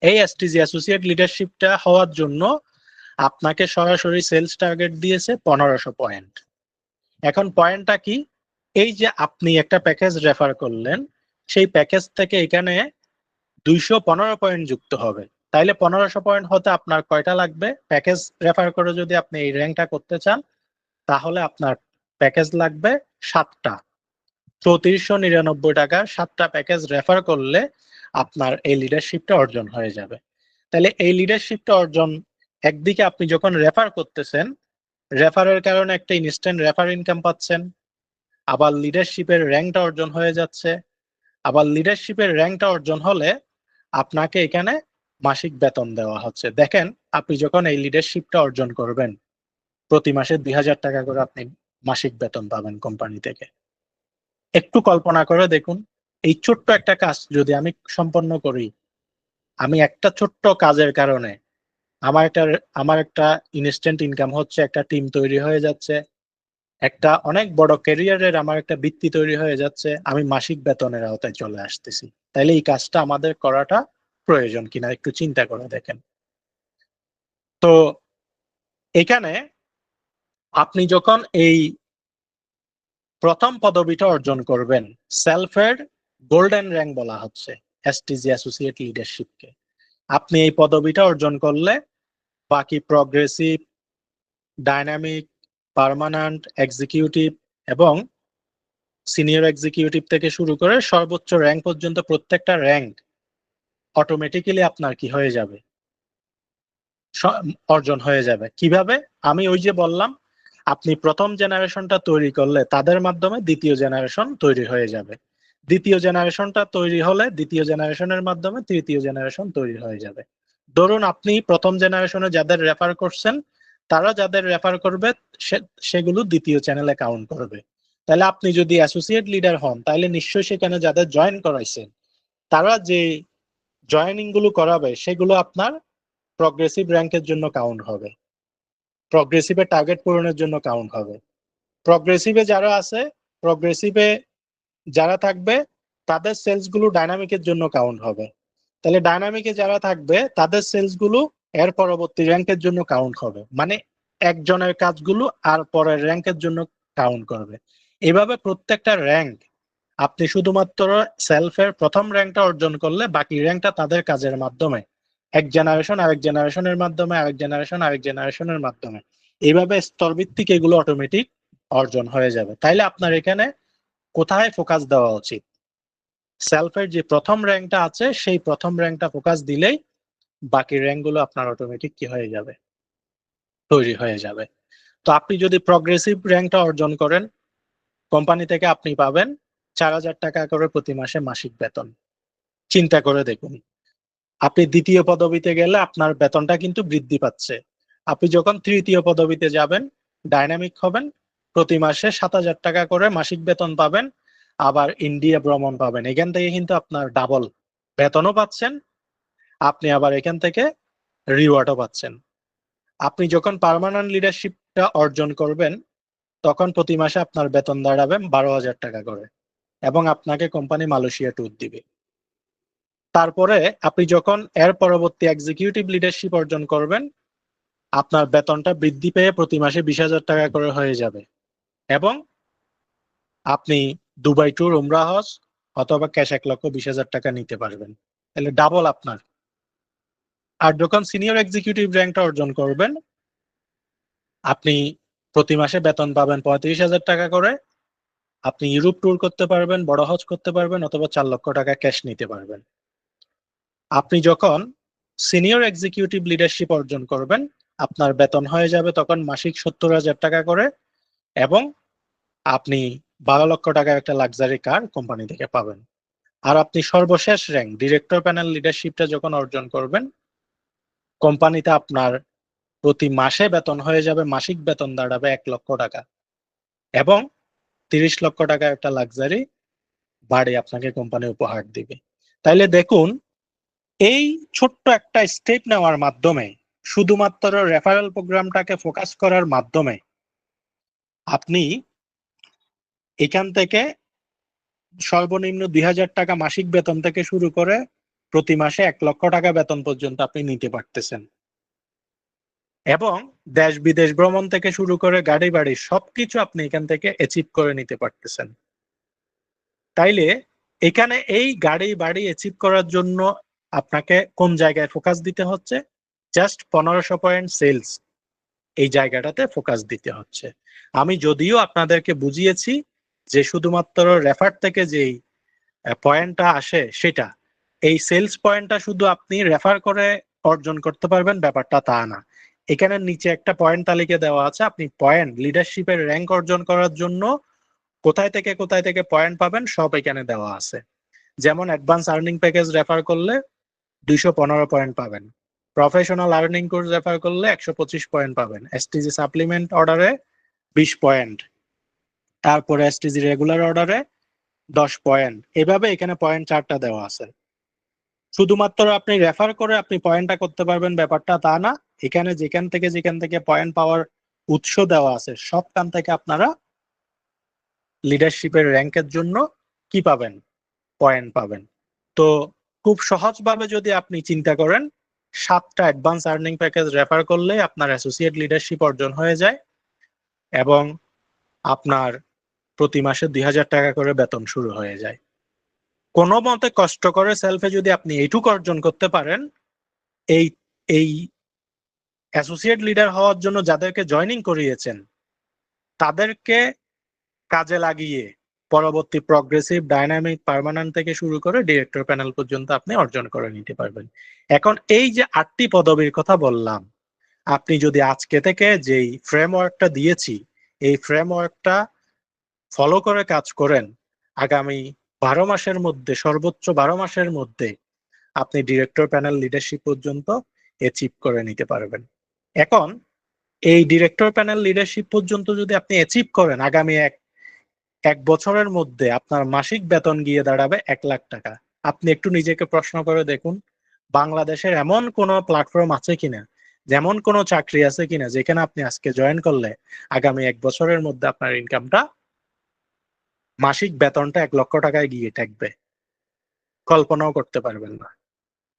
এই এসটিজি অ্যাসোসিয়েট লিডারশিপটা হওয়ার জন্য আপনাকে সরাসরি সেলস টার্গেট দিয়েছে 1500 পয়েন্ট। এখন পয়েন্টটা কি? এই যে আপনি একটা প্যাকেজ রেফার করলেন, সেই প্যাকেজ থেকে এখানে 215 পয়েন্ট যুক্ত হবে। তাইলে 1500 পয়েন্ট হতে আপনার কয়টা লাগবে? প্যাকেজ রেফার করে যদি আপনি এই র্যাঙ্কটা করতে চান তাহলে আপনার প্যাকেজ লাগবে 7টা। 3499 টাকার 7টা প্যাকেজ রেফার করলে আপনার এই লিডারশিপটা অর্জন হয়ে যাবে। তাহলে এই লিডারশিপটা অর্জন, একদিকে আপনি যখন রেফার করতেছেন, রেফারের কারণে একটা ইনস্ট্যান্ট রেফার ইনকাম পাচ্ছেন, আবার লিডারশিপের র্যাঙ্কটা অর্জন হয়ে যাচ্ছে, আবার লিডারশিপের র্যাঙ্কটা অর্জন হলে আপনাকে এখানে মাসিক বেতন দেওয়া হচ্ছে। দেখেন, আপনি যখন এই লিডারশিপটা অর্জন করবেন প্রতি মাসে 2000 টাকা করে আপনি মাসিক বেতন পাবেন কোম্পানি থেকে। একটু কল্পনা করে দেখুন, এই ছোট্ট একটা কাজ যদি আমি সম্পন্ন করি, আমি একটা ছোট্ট কাজের কারণে আমার একটা ইনস্ট্যান্ট ইনকাম হচ্ছে, একটা টিম তৈরি হয়ে যাচ্ছে, একটা অনেক বড় ক্যারিয়ারের আমার একটা ভিত্তি তৈরি হয়ে যাচ্ছে, আমি মাসিক বেতনের আওতায় চলে আসতেছি। তাইলে এই কাজটা আমাদের করাটা প্রয়োজন কিনা একটু চিন্তা করে দেখেন। তো এখানে আপনি যখন এই প্রথম পদবিটা অর্জন করবেন, সেলফের গোল্ডেন র্যাঙ্ক বলা হচ্ছে এসটিজি অ্যাসোসিয়েট লিডারশিপকে, আপনি এই পদবিটা অর্জন করলে বাকি প্রগ্রেসিভ, ডাইনামিক, পার্মানেন্ট, এক্সিকিউটিভ এবং সিনিয়র এক্সিকিউটিভ থেকে শুরু করে সর্বোচ্চ র্যাঙ্ক পর্যন্ত প্রত্যেকটা র্যাঙ্ক অটোমেটিক্যালি আপনার কি হয়ে যাবে, অর্জন হয়ে যাবে। কিভাবে? আমি ওই যে বললাম, আপনি প্রথম জেনারেশনটা তৈরি করলে তাদের মাধ্যমে দ্বিতীয় জেনারেশন তৈরি হয়ে যাবে, দ্বিতীয় জেনারেশনটা তৈরি হলে দ্বিতীয় জেনারেশনের মাধ্যমে তৃতীয় জেনারেশন তৈরি হয়ে যাবে। ধরুন আপনি প্রথম জেনারেশনে যাদের রেফার করছেন, তারা যাদের রেফার করবে সেগুলো দ্বিতীয় চ্যানেলে কাউন্ট করবে। তাহলে আপনি যদি অ্যাসোসিয়েট লিডার হন, তাহলে নিশ্চয়ই সেখানে যাদের জয়েন করাইছেন তারা যে জয়েনিং গুলো করাবে সেগুলো আপনার প্রগ্রেসিভ র্যাঙ্কের জন্য কাউন্ট হবে, প্রগ্রেসিভে টার্গেট পূরণের জন্য কাউন্ট হবে। প্রগ্রেসিভে যারা আছে, প্রগ্রেসিভে যারা থাকবে তাদের সেলস গুলো ডাইনামিকের জন্য কাউন্ট হবে। তাহলে ডাইনামিকে যারা থাকবে তাদের সেলস গুলো এর পরবর্তী র্যাঙ্কের জন্য কাউন্ট হবে, মানে একজনের কাজগুলো আর পরের র্যাঙ্কের জন্য কাউন্ট করবে। এভাবে প্রত্যেকটা র্যাঙ্ক আপনি শুধুমাত্র সেলফের প্রথম র্যাঙ্কটা অর্জন করলে বাকি র্যাঙ্কটা তাদের কাজের মাধ্যমে এক জেনারেশন আরেক জেনারেশনের মাধ্যমে, আরেক জেনারেশন আরেক জেনারেশনের মাধ্যমে, এইভাবে স্তরভিত্তিক এগুলো অটোমেটিক অর্জন হয়ে যাবে। তাইলে আপনার এখানে কোথায় ফোকাস দেওয়া উচিত? সেলফের যে প্রথম র্যাঙ্কটা আছে সেই প্রথম র্যাঙ্কটা ফোকাস দিলেই বাকি র্যাঙ্কগুলো আপনার অটোমেটিক কি হয়ে যাবে, তৈরি হয়ে যাবে। তো আপনি যদি প্রগ্রেসিভ র্যাঙ্কটা অর্জন করেন, কোম্পানি থেকে আপনি পাবেন 4000 টাকা করে প্রতি মাসে মাসিক বেতন। চিন্তা করে দেখুন, আপনি দ্বিতীয় পদবিতে গেলে আপনার বেতনটা কিন্তু বৃদ্ধি পাচ্ছে। আপনি যখন তৃতীয় পদবিতে যাবেন, ডাইনামিক হবেন, প্রতি মাসে 7000 টাকা করে মাসিক বেতন পাবেন, আবার ইন্ডিয়া ভ্রমণ পাবেন। এখান থেকে কিন্তু আপনার ডাবল বেতনও পাচ্ছেন, আপনি আবার এখান থেকে রিওয়ার্ডও পাচ্ছেন। আপনি যখন পার্মানেন্ট লিডারশিপটা অর্জন করবেন তখন প্রতি মাসে আপনার বেতন দাঁড়াবে 12,000 টাকা করে এবং আপনাকে কোম্পানি মালয়েশিয়া ট্যুর দিবে। তারপরে আপনি যখন এর পরবর্তী এক্সিকিউটিভ লিডারশিপ অর্জন করবেন, আপনার বেতনটা বৃদ্ধি পেয়ে প্রতি মাসে 20,000 টাকা করে হয়ে যাবে এবং আপনি দুবাই ট্যুর, উমরা, হজ অথবা ক্যাশ 1,20,000 টাকা নিতে পারবেন। তাহলে ডাবল আপনার। আর যখন সিনিয়র এক্সিকিউটিভ র্যাঙ্কটা অর্জন করবেন, আপনি প্রতি মাসে বেতন পাবেন 35,000 টাকা করে, আপনি ইউরোপ ট্যুর করতে পারবেন, বড় হজ করতে পারবেন অথবা 4 লক্ষ টাকা ক্যাশ নিতে পারবেন। আপনি যখন সিনিয়র এক্সিকিউটিভ লিডারশিপ অর্জন করবেন, আপনার বেতন হয়ে যাবে তখন মাসিক 70,000 টাকা করে এবং আপনি 12 লক্ষ টাকার একটা লাক্সারি কার কোম্পানি থেকে পাবেন। আর আপনি সর্বশেষ র্যাঙ্ক ডিরেক্টর প্যানেল লিডারশিপটা যখন অর্জন করবেন, কোম্পানিতে আপনার প্রতি মাসে বেতন হয়ে যাবে, মাসিক বেতন দাঁড়াবে 1 লক্ষ টাকা এবং 30 লক্ষ টাকা একটা লাক্সারি বাড়ি আপনাকে কোম্পানি উপহার দিবে। তাইলে দেখুন, এই ছোট্ট একটা স্টেপ নেওয়ার মাধ্যমে, শুধুমাত্র রেফারেল প্রোগ্রামটাকে ফোকাস করার মাধ্যমে আপনি এখান থেকে সর্বনিম্ন 2,000 টাকা মাসিক বেতন থেকে শুরু করে প্রতি মাসে 1 লক্ষ টাকা বেতন পর্যন্ত আপনি নিতে পারতেছেন এবং দেশ বিদেশ ভ্রমণ থেকে শুরু করে গাড়ি বাড়ি সবকিছু আপনি এখান থেকে অ্যাচিভ করে নিতে পারতেছেন। তাইলে এখানে এই গাড়ি বাড়ি অ্যাচিভ করার জন্য আপনাকে কোন জায়গায় ফোকাস দিতে হচ্ছে? জাস্ট 1500 পয়েন্ট সেলস, এই জায়গাটাতে ফোকাস দিতে হচ্ছে। আমি যদিও আপনাদেরকে বুঝিয়েছি যে শুধুমাত্র রেফার থেকে যেই পয়েন্টটা আসে সেটা, এই সেলস পয়েন্টটা শুধু আপনি রেফার করে অর্জন করতে পারবেন ব্যাপারটা তা না। এখানে নিচে একটা পয়েন্ট তালিকা দেওয়া আছে, আপনি পয়েন্ট লিডারশিপের র্যাঙ্ক অর্জন করার জন্য কোথায় থেকে পয়েন্ট পাবেন সব এখানে দেওয়া আছে। যেমন অ্যাডভান্স আর্নিং প্যাকেজ রেফার করলে 215 পয়েন্ট পাবেন, প্রফেশনাল আর্নিং কোর্স রেফার করলে 125 পয়েন্ট পাবেন, এসটিজি সাপ্লিমেন্ট অর্ডারে 20 পয়েন্ট, তারপরে এসটিজি রেগুলার অর্ডারে 10 পয়েন্ট। এভাবে এখানে পয়েন্ট চারটা দেওয়া আছে। শুধুমাত্র আপনি রেফার করে আপনি পয়েন্টটা করতে পারবেন ব্যাপারটা তা না, এখানে যেখান থেকে পয়েন্ট পাওয়ার উৎস দেওয়া আছে সবখান থেকে আপনারা লিডারশিপের র্যাঙ্কের জন্য কি পাবেন? পয়েন্ট পাবেন। তো খুব সহজভাবে যদি আপনি চিন্তা করেন, 7টা অ্যাডভান্স আর্নিং প্যাকেজ রেফার করলে আপনার অ্যাসোসিয়েট লিডারশিপ অর্জন হয়ে যায় এবং আপনার প্রতি মাসে 2000 টাকা করে বেতন শুরু হয়ে যায়। কোনো মতে কষ্ট করে সেলফে যদি আপনি এইটুকু অর্জন করতে পারেন, এই এই অ্যাসোসিয়েট লিডার হওয়ার জন্য যাদেরকে জয়েনিং করিয়েছেন তাদেরকে কাজে লাগিয়ে পরবর্তী প্রগ্রেসিভ, ডাইনামিক, পার্মানেন্ট থেকে শুরু করে ডিরেক্টর প্যানেল পর্যন্ত আপনি অর্জন করে নিতে পারবেন। এখন এই যে 8টি পদবীর কথা বললাম, আপনি যদি আজকে থেকে যেই ফ্রেমওয়ার্কটা দিয়েছি এই ফ্রেমওয়ার্কটা ফলো করে কাজ করেন, আগামী 12 মাসের মধ্যে, সর্বোচ্চ 12 মাসের মধ্যে আপনি ডিরেক্টর প্যানেল লিডারশিপ পর্যন্ত অ্যাচিভ করে নিতে পারবেন। এখন এই ডিরেক্টর প্যানেল লিডারশিপ পর্যন্ত যদি আপনি অ্যাচিভ করেন, আগামী এক বছরের মধ্যে আপনার মাসিক বেতন গিয়ে দাঁড়াবে 1 লাখ টাকা। আপনি একটু নিজেকে প্রশ্ন করে দেখুন, বাংলাদেশের এমন কোন প্ল্যাটফর্ম আছে কিনা, যেমন কোন চাকরি আছে কিনা যেখানে আপনি আজকে জয়েন করলে আগামী 1 বছরের মধ্যে আপনার ইনকামটা, মাসিক বেতনটা 1 লক্ষ টাকায় গিয়ে থাকবে? কল্পনাও করতে পারবেন না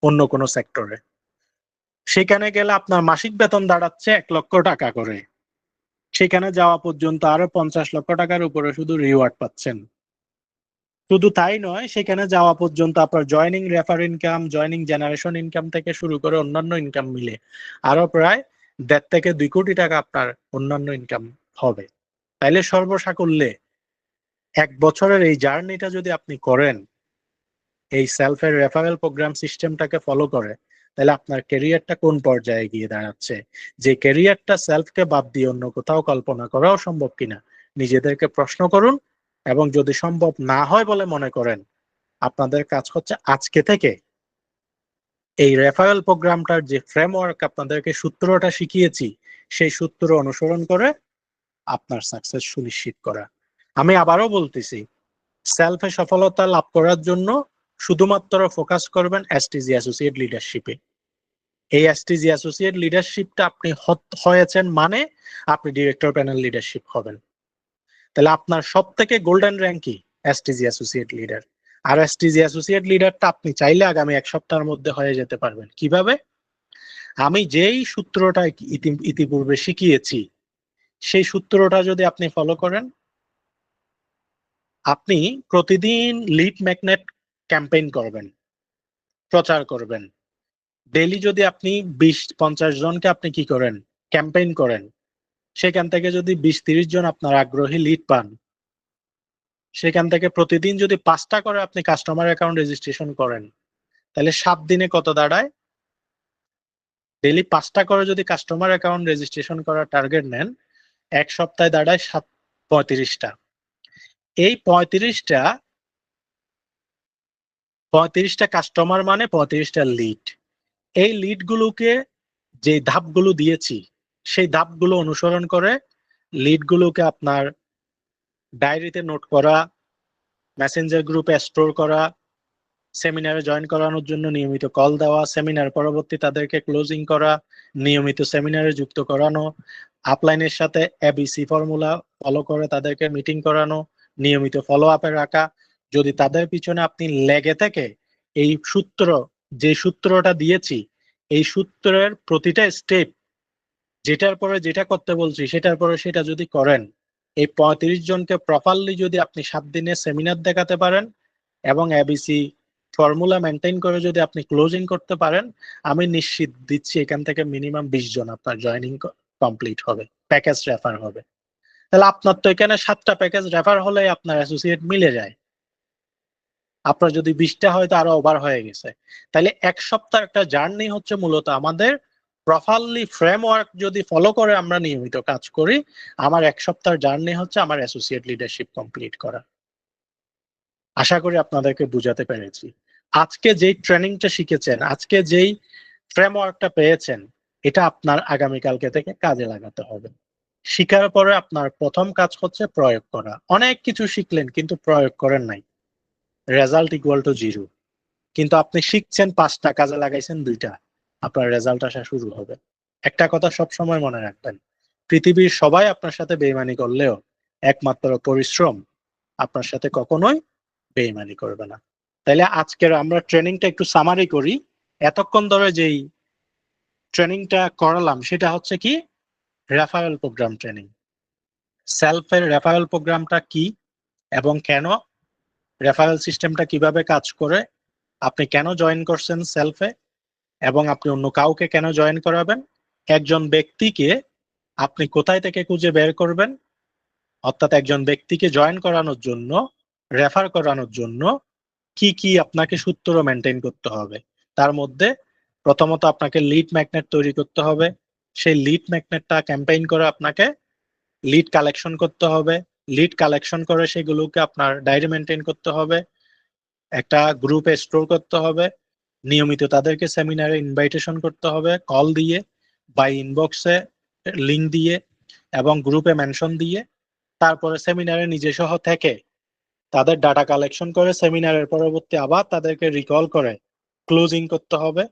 অন্য কোন সেক্টরে। সেখানে গেলে আপনার মাসিক বেতন দাঁড়াচ্ছে 1 লক্ষ টাকা করে, সেখানে যাওয়া পর্যন্ত আরো 50 লক্ষ টাকার উপরে শুধু রিওয়ার্ড পাচ্ছেন। শুধু তাই নয়, সেখানে যাওয়া পর্যন্ত আপনার joining refer income, joining generation income থেকে শুরু করে অন্যান্য ইনকাম মিলে আরো প্রায় 1.5 থেকে 2 কোটি টাকা আপনার অন্যান্য ইনকাম হবে। তাইলে সর্বসাকুল্যে 1 বছরের এই জার্নিটা যদি আপনি করেন এই সেলফের রেফারেল প্রোগ্রাম সিস্টেমটাকে ফলো করে, তাহলে আপনার ক্যারিয়ারটা কোন পর্যায়ে গিয়ে দাঁড়াচ্ছে, যে ক্যারিয়ারটা সেলফকে বাদ দিয়ে অন্য কোথাও কল্পনা করাও সম্ভব কিনা নিজেদেরকে প্রশ্ন করুন। এবং যদি সম্ভব না হয় বলে মনে করেন, আপনাদের কাজ হচ্ছে আজকে থেকে এই রেফারেল প্রোগ্রামটার যে ফ্রেমওয়ার্ক আপনাদেরকে সূত্রটা শিখিয়েছি সেই সূত্র অনুসরণ করে আপনার সাকসেস সুনিশ্চিত করা। আমি আবারও বলতেছি, সেলফে সফলতা লাভ করার জন্য শুধুমাত্র ফোকাস করবেন এসটিজি অ্যাসোসিয়েট লিডারশিপে। এই এসটিজি অ্যাসোসিয়েট লিডারশিপটা আপনি হয়েছেন মানে আপনি ডিরেক্টর প্যানেল লিডারশিপ হবেন। তাহলে আপনার সব থেকে গোল্ডেন র্যাঙ্ক কি? STG associate leader. আর এসটিজি অ্যাসোসিয়েট লিডারটা আপনি চাইলে আগামী 1 সপ্তাহের মধ্যে হয়ে যেতে পারবেন। কিভাবে? আমি যেই সূত্রটা ইতিপূর্বে শিখিয়েছি সেই সূত্রটা যদি আপনি ফলো করেন, আপনি প্রতিদিন লিড ম্যাগনেট ক্যাম্পেইন করবেন, প্রচার করবেন। ডেইলি যদি আপনি 20-50 জনকে আপনি কি করেন, ক্যাম্পেইন করেন, সেখান থেকে যদি 20-30 জন আপনার আগ্রহী লিড পান, সেখান থেকে প্রতিদিন যদি 5টা করে আপনি কাস্টমার অ্যাকাউন্ট রেজিস্ট্রেশন করেন, তাহলে 7 দিনে কত দাঁড়ায়? ডেইলি 5টা করে যদি কাস্টমার অ্যাকাউন্ট রেজিস্ট্রেশন করার টার্গেট নেন, 1 সপ্তাহে দাঁড়ায় 35টা। এই 35টা কাস্টমার মানে 35টা লিড। এই লিড গুলোকে যে ধাপগুলো দিয়েছি সেই ধাপগুলো অনুসরণ করে লিড গুলোকে আপনার ডায়েরিতে নোট করা, মেসেঞ্জার গ্রুপে স্টোর করা, সেমিনারে জয়েন করানোর জন্য নিয়মিত কল দেওয়া, সেমিনার পরবর্তী তাদেরকে ক্লোজিং করা, নিয়মিত সেমিনারে যুক্ত করানো, আপলাইনের সাথে এবিসি ফর্মুলা ফলো করে তাদেরকে মিটিং করানো, নিয়মিত ফলো আপে রাখা। যদি তাদের পিছনে আপনি লেগে থেকে এই যে সূত্রটা দিয়েছি এই সূত্রের প্রতিটা স্টেপ, যেটার পরে যেটা করতে বলছি সেটার পরে সেটা যদি করেন, এই 35 জনকে প্রপারলি যদি আপনি 7 দিনে সেমিনার দেখাতে পারেন এবং এবিসি ফর্মুলা মেনটেন করে যদি আপনি ক্লোজিং করতে পারেন, আমি নিশ্চিত দিচ্ছি এখান থেকে মিনিমাম 20 জন আপনার জয়েনিং কমপ্লিট হবে, প্যাকেজ রেফার হবে। তাহলে আপনার তো এখানে 7টা প্যাকেজ রেফার হলে আপনার অ্যাসোসিয়েট মিলে যায়। আপনার যদি 20টা হয় তো আরো ওভার হয়ে গেছে। তাহলে এক সপ্তাহ একটা জার্নি হচ্ছে মূলত আমাদের প্রপারলি ফ্রেমওয়ার্ক যদি ফলো করে আমরা নিয়মিত কাজ করি, আমার এক সপ্তাহ জার্নি হচ্ছে আমার অ্যাসোসিয়েট লিডারশিপ কমপ্লিট করা। আশা করি আপনাদেরকে বুঝাতে পেরেছি। আজকে যেই ট্রেনিংটা শিখেছেন, আজকে যেই ফ্রেমওয়ার্কটা পেয়েছেন, এটা আপনার আগামীকালকে থেকে কাজে লাগাতে হবে। শিখার পরে আপনার প্রথম কাজ হচ্ছে প্রয়োগ করা। অনেক কিছু শিখলেন কিন্তু প্রয়োগ করেন নাই, রেজাল্ট ইকুয়াল টু 0। কিন্তু আপনি শিখছেন 5টা, কাজে লাগাইছেন 2টা, আপনার রেজাল্ট আসা শুরু হবে। একটা কথা সব সময় মনে রাখবেন, পৃথিবীর সবাই আপনার সাথে বেইমানি করলেও একমাত্র পরিশ্রম আপনার সাথে কখনোই বেইমানি করবে না। তাইলে আজকের আমরা ট্রেনিংটা একটু সামারি করি। এতক্ষণ ধরে যেই ট্রেনিংটা করালাম সেটা হচ্ছে কি, রেফারেল প্রোগ্রাম ট্রেনিং। সেলফের রেফারেল প্রোগ্রামটা কি এবং কেন, রেফারেল সিস্টেমটা কিভাবে কাজ করে, আপনি কেন জয়েন করছেন সেলফে, এবং আপনি অন্য কাউকে কেন জয়েন করাবেন, একজন ব্যক্তিকে আপনি কোথায় থেকে খুঁজে বের করবেন, অর্থাৎ একজন ব্যক্তিকে জয়েন করানোর জন্য, রেফার করানোর জন্য কি কি আপনাকে সূত্র মেনটেন করতে হবে। তার মধ্যে প্রথমত আপনাকে লিড ম্যাগনেট তৈরি করতে হবে। সেই লিড ম্যাগনেটটা ক্যাম্পেইন করে আপনাকে লিড কালেকশন করতে হবে। লিড কালেকশন করে সেগুলোকে আপনার ডায়েরি মেনটেন করতে হবে, একটা গ্রুপে স্টোর করতে হবে, নিয়মিত তাদেরকে সেমিনারে ইনভাইটেশন করতে হবে, কল দিয়ে বা ইনবক্সে লিংক দিয়ে এবং গ্রুপে মেনশন দিয়ে। তারপরে সেমিনারে নিজে সহ থেকে তাদের ডাটা কালেকশন করে সেমিনারের পরবর্তী আবার তাদেরকে রিকল করে ক্লোজিং করতে হবে।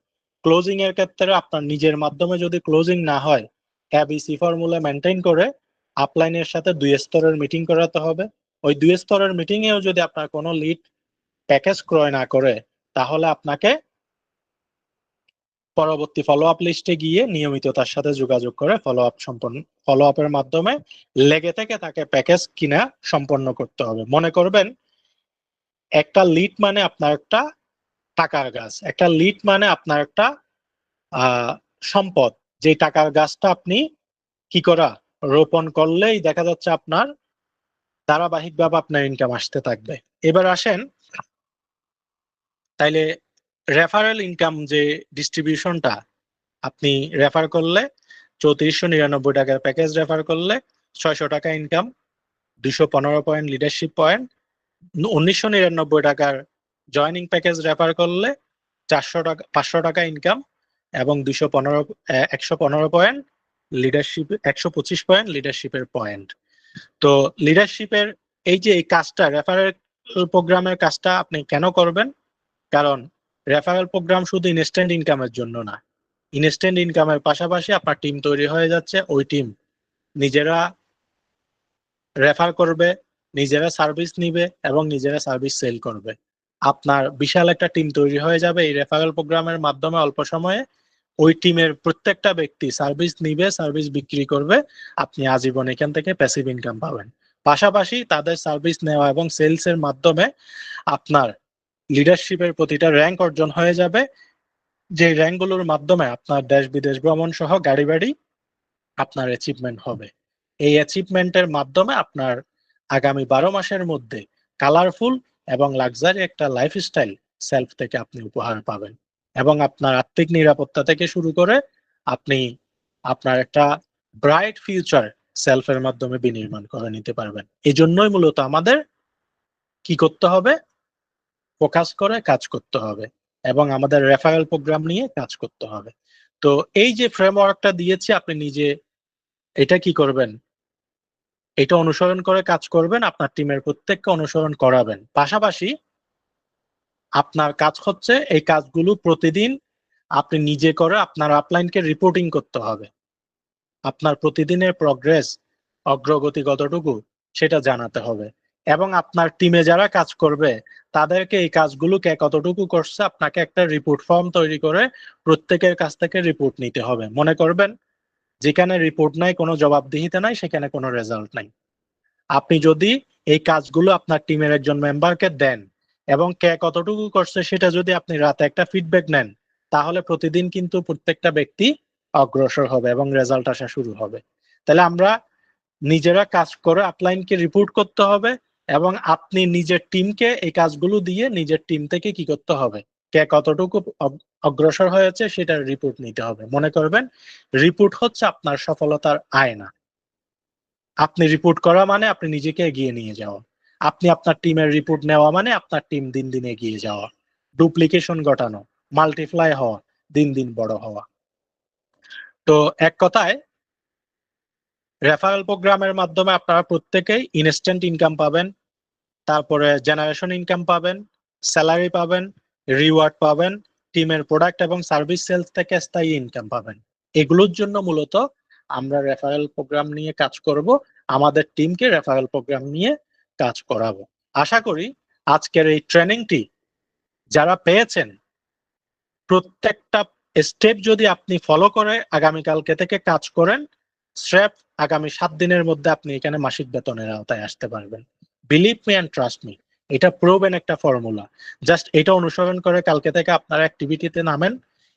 ক্লোজিং এর ক্ষেত্রে আপনার নিজের মাধ্যমে যদি ক্লোজিং না হয়, এবিসি ফর্মুলা মেনটেন করে আপলাইনের সাথে 2 স্তরের মিটিং করাতে হবে। ওই 2 স্তরের মিটিং এও যদি আপনার কোনো লিড প্যাকেজ ক্রয় না করে, তাহলে আপনাকে পরবর্তী ফলো আপ লিস্টে গিয়ে নিয়মিত তার সাথে যোগাযোগ করে ফলো আপের মাধ্যমে লেগে থেকে তাকে প্যাকেজ কিনা সম্পন্ন করতে হবে। মনে করবেন একটা লিড মানে আপনার একটা টাকার গাছ, একটা লিড মানে আপনার একটা সম্পদ, যে টাকার গাছটা আপনি কি করা রোপণ করলেই দেখা যাচ্ছে আপনার ধারাবাহিকভাবে আপনার ইনকাম আসতে থাকবে। এবার আসেন, তাইলে রেফারেল ইনকাম যে ডিস্ট্রিবিউশনটা, আপনি রেফার করলে 3499 টাকার প্যাকেজ রেফার করলে 600 টাকা ইনকাম, 215 পয়েন্ট লিডারশিপ পয়েন্ট। 1999 টাকার জয়নিং প্যাকেজ রেফার করলে 400 টাকা 500 টাকা ইনকাম এবং 115 পয়েন্ট লিডারশিপ, 125 পয়েন্ট লিডারশিপের পয়েন্ট। তো লিডারশিপের এই যে এই কাজটা, রেফারেল প্রোগ্রামের কাজটা আপনি কেন করবেন? কারণ রেফারেল প্রোগ্রাম শুধু ইনস্ট্যান্ট ইনকামের জন্য না, ইনস্ট্যান্ট ইনকামের পাশাপাশি আপনার টিম তৈরি হয়ে যাচ্ছে, ওই টিম নিজেরা রেফার করবে, নিজেরা সার্ভিস নিবে এবং নিজেরা সার্ভিস সেল করবে। আপনার বিশাল একটা টিম তৈরি হয়ে যাবে এই রেফারেল প্রোগ্রামের মাধ্যমে। অল্প সময়ে ওই টিমের প্রত্যেকটা ব্যক্তি সার্ভিস নিবে, সার্ভিস বিক্রি করবে, আপনি আজীবন এখান থেকে প্যাসিভ ইনকাম পাবেন। পাশাপাশি তাদের সার্ভিস নেওয়া এবং সেলস এর মাধ্যমে আপনার লিডারশিপের প্রতিটা র্যাঙ্ক অর্জন হয়ে যাবে, যে র্যাঙ্কগুলোর মাধ্যমে আপনার দেশ বিদেশ ভ্রমণ সহ গাড়ি বাড়ি আপনার অ্যাচিভমেন্ট হবে। এই অ্যাচিভমেন্টের মাধ্যমে আপনার আগামী 12 মাসের মধ্যে কালারফুল এবং লাক্সারি একটা লাইফস্টাইল সেলফ থেকে আপনি উপহার পাবেন, এবং আপনার আর্থিক নিরাপত্তা থেকে শুরু করে আপনি আপনার একটা ব্রাইট ফিউচার সেলফের মাধ্যমে বিনির্মাণ করে নিতে পারবেন। এই জন্যই মূলত আমাদের কি করতে হবে, ফোকাস করে কাজ করতে হবে এবং আমাদের রেফারেল প্রোগ্রাম নিয়ে কাজ করতে হবে। তো এই যে ফ্রেমওয়ার্কটা দিয়েছি, আপনি নিজে এটা কি করবেন, এটা অনুসরণ করে কাজ করবেন, আপনার টিমের প্রত্যেককে অনুসরণ করাবেন। পাশাপাশি আপনার কাজ হচ্ছে এই কাজগুলো প্রতিদিন আপনি নিজে করে আপনার আপলাইনকে রিপোর্টিং করতে হবে। আপনার প্রতিদিনের প্রগ্রেস, অগ্রগতি কতটুকু সেটা জানাতে হবে, এবং আপনার টিমে যারা কাজ করবে তাদেরকে এই কাজগুলো কে কতটুকু করছে আপনাকে একটা রিপোর্ট ফর্ম তৈরি করে প্রত্যেকের কাছ থেকে রিপোর্ট নিতে হবে। মনে করবেন, যেখানে রিপোর্ট নাই, কোনো জবাবদিহিতা নাই, সেখানে কোনো রেজাল্ট নাই। আপনি যদি এই কাজগুলো আপনার টিমের একজন মেম্বারকে দেন এবং কে কতটুকু করছে সেটা যদি আপনি রাতে একটা ফিডব্যাক নেন, তাহলে প্রতিদিন কিন্তু প্রত্যেকটা ব্যক্তি অগ্রসর হবে এবং রেজাল্ট আসা শুরু হবে। তাহলে আমরা নিজেরা কাজ করে আপলাইনকে রিপোর্ট করতে হবে, এবং আপনি নিজের টিমকে এই কাজগুলো দিয়ে নিজের টিম থেকে কি করতে হবে, কে কতটুকু অগ্রসর হয়েছে সেটার রিপোর্ট নিতে হবে। মনে করবেন রিপোর্ট হচ্ছে আপনার সফলতার আয়না। আপনি রিপোর্ট করা মানে আপনি নিজেকে এগিয়ে নিয়ে যাওয়া, আপনি আপনার টিমের রিপোর্ট নেওয়া মানে আপনার টিম দিন দিন এগিয়ে যাওয়া, ডুপ্লিকেশন ঘটানো, মাল্টিপ্লাই হওয়া, দিন দিন বড় হওয়া। তো এক কথায় রেফারেল প্রোগ্রামের মাধ্যমে আপনারা প্রত্যেকেই ইনস্ট্যান্ট ইনকাম পাবেন, তারপরে জেনারেশন ইনকাম পাবেন, স্যালারি পাবেন, রিওয়ার্ড পাবেন, টিমের প্রোডাক্ট এবং সার্ভিস সেলস থেকে স্থায়ী ইনকাম পাবেন। এগুলোর জন্য মূলত আমরা রেফারেল প্রোগ্রাম নিয়ে কাজ করব, আমাদের টিমকে রেফারেল প্রোগ্রাম নিয়ে কাজ করাবো। আশা করি আজকের এই ট্রেনিংটি যারা পেয়েছেন, প্রত্যেকটা স্টেপ যদি আপনি ফলো করে আগামীকালকে থেকে কাজ করেন, স্রেফ আগামী 7 দিনের মধ্যে আপনি এখানে মাসিক বেতনের আওতায় আসতে পারবেন। Believe me and trust me, এটা প্রুভেন একটা ফর্মুলা। জাস্ট এটা অনুসরণ করে কালকে থেকে আপনারা অ্যাক্টিভিটিতে নামেন।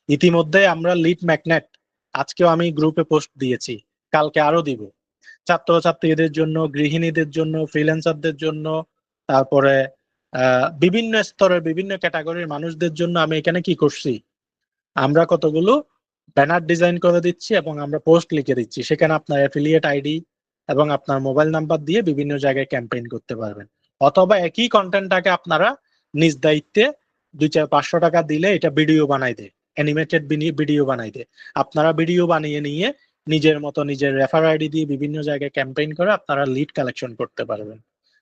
ইতিমধ্যে আমরা লিড ম্যাগনেট, আজকেও আমি গ্রুপে পোস্ট দিয়েছি, কালকে আরো দিব। ছাত্রছাত্রীদের জন্য, গৃহিণীদের জন্য, ফ্রিল্যান্সারদের জন্য, তারপরে বিভিন্ন স্তরের বিভিন্ন ক্যাটাগরির মানুষদের জন্য আমি এখানে কি করছি, আমরা কতগুলো ব্যানার ডিজাইন করে দিচ্ছি এবং আমরা পোস্ট লিখে দিচ্ছি, সেখানে আপনার অ্যাফিলিয়েট আইডি এবং আপনার মোবাইল নাম্বার দিয়ে বিভিন্ন জায়গায় ক্যাম্পেইন করতে পারবেন। অথবা একই কন্টেন্টটাকে আপনারা নিজ দায়িত্বে 200-500 টাকা দিলে এটা ভিডিও বানাই দেয়, অ্যানিমেটেড ভিডিও বানাই দেয়। আপনারা ভিডিও বানিয়ে নিয়ে নিজের মতো নিজের রেফার আইডি দিয়ে বিভিন্ন জায়গায় ক্যাম্পেইন করে আপনারা লিড কালেকশন করতে পারবেন।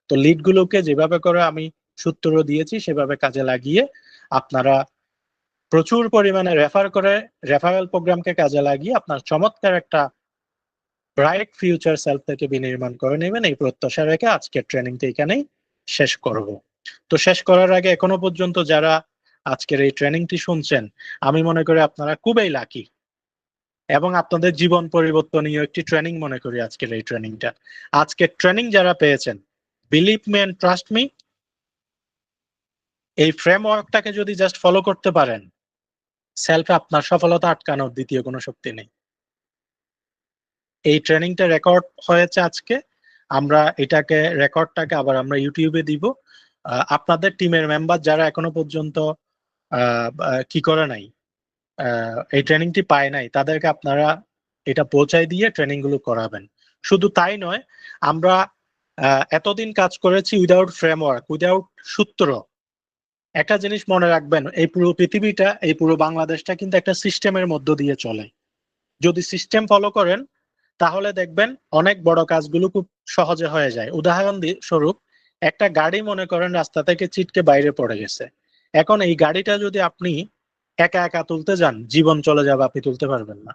তো লিড গুলোকে যেভাবে করে আমি সূত্র দিয়েছি সেভাবে কাজে লাগিয়ে আপনারা প্রচুর পরিমাণে রেফার করে রেফারেল প্রোগ্রামকে কাজে লাগিয়ে আপনার চমৎকার একটা ব্রাইট ফিউচার সেলফ থেকে বিনির্মাণ করে নেবেন, এই প্রত্যাশা রেখে আজকের ট্রেনিংটা এখানেই শেষ করব। তো শেষ করার আগে এখনো পর্যন্ত যারা আজকের এই ট্রেনিংটি শুনছেন, আমি মনে করি আপনারা খুবই লাকি এবং আপনাদের জীবন পরিবর্তনীয় একটি ট্রেনিং মনে করি আজকের এই ট্রেনিংটা। আজকের ট্রেনিং যারা পেয়েছেন, believe me and trust me, এই ফ্রেমওয়ার্কটাকে যদি জাস্ট ফলো করতে পারেন, সেলফে আপনার সফলতা আটকানোর দ্বিতীয় কোনো শক্তি নেই। এই ট্রেনিংটা রেকর্ড হয়েছে আজকে, আমরা এটাকে রেকর্ডটাকে আবার আমরা ইউটিউবে দিব। আপনাদের টিমের মেম্বার যারা এখনো পর্যন্ত কি করে নাই, এই ট্রেনিংটি পায় নাই, তাদেরকে আপনারা এটা পৌঁছায় দিয়ে ট্রেনিং গুলো করাবেন। শুধু তাই নয়, আমরা এতদিন কাজ করেছি উইদাউট ফ্রেমওয়ার্ক, উইদাউট সূত্র। একটা জিনিস মনে রাখবেন, এই পুরো পৃথিবীটা, এই পুরো বাংলাদেশটা কিন্তু একটা সিস্টেমের মধ্য দিয়ে চলে। যদি সিস্টেম ফলো করেন তাহলে দেখবেন অনেক বড় কাজগুলো খুব সহজে হয়ে যায়। উদাহরণ স্বরূপ, একটা গাড়ি মনে করেন রাস্তা থেকে ছিটকে বাইরে পড়ে গেছে, এখন এই গাড়িটা যদি আপনি একা একা তুলতে যান, জীবন চলে যাবে, আপনি তুলতে পারবেন না।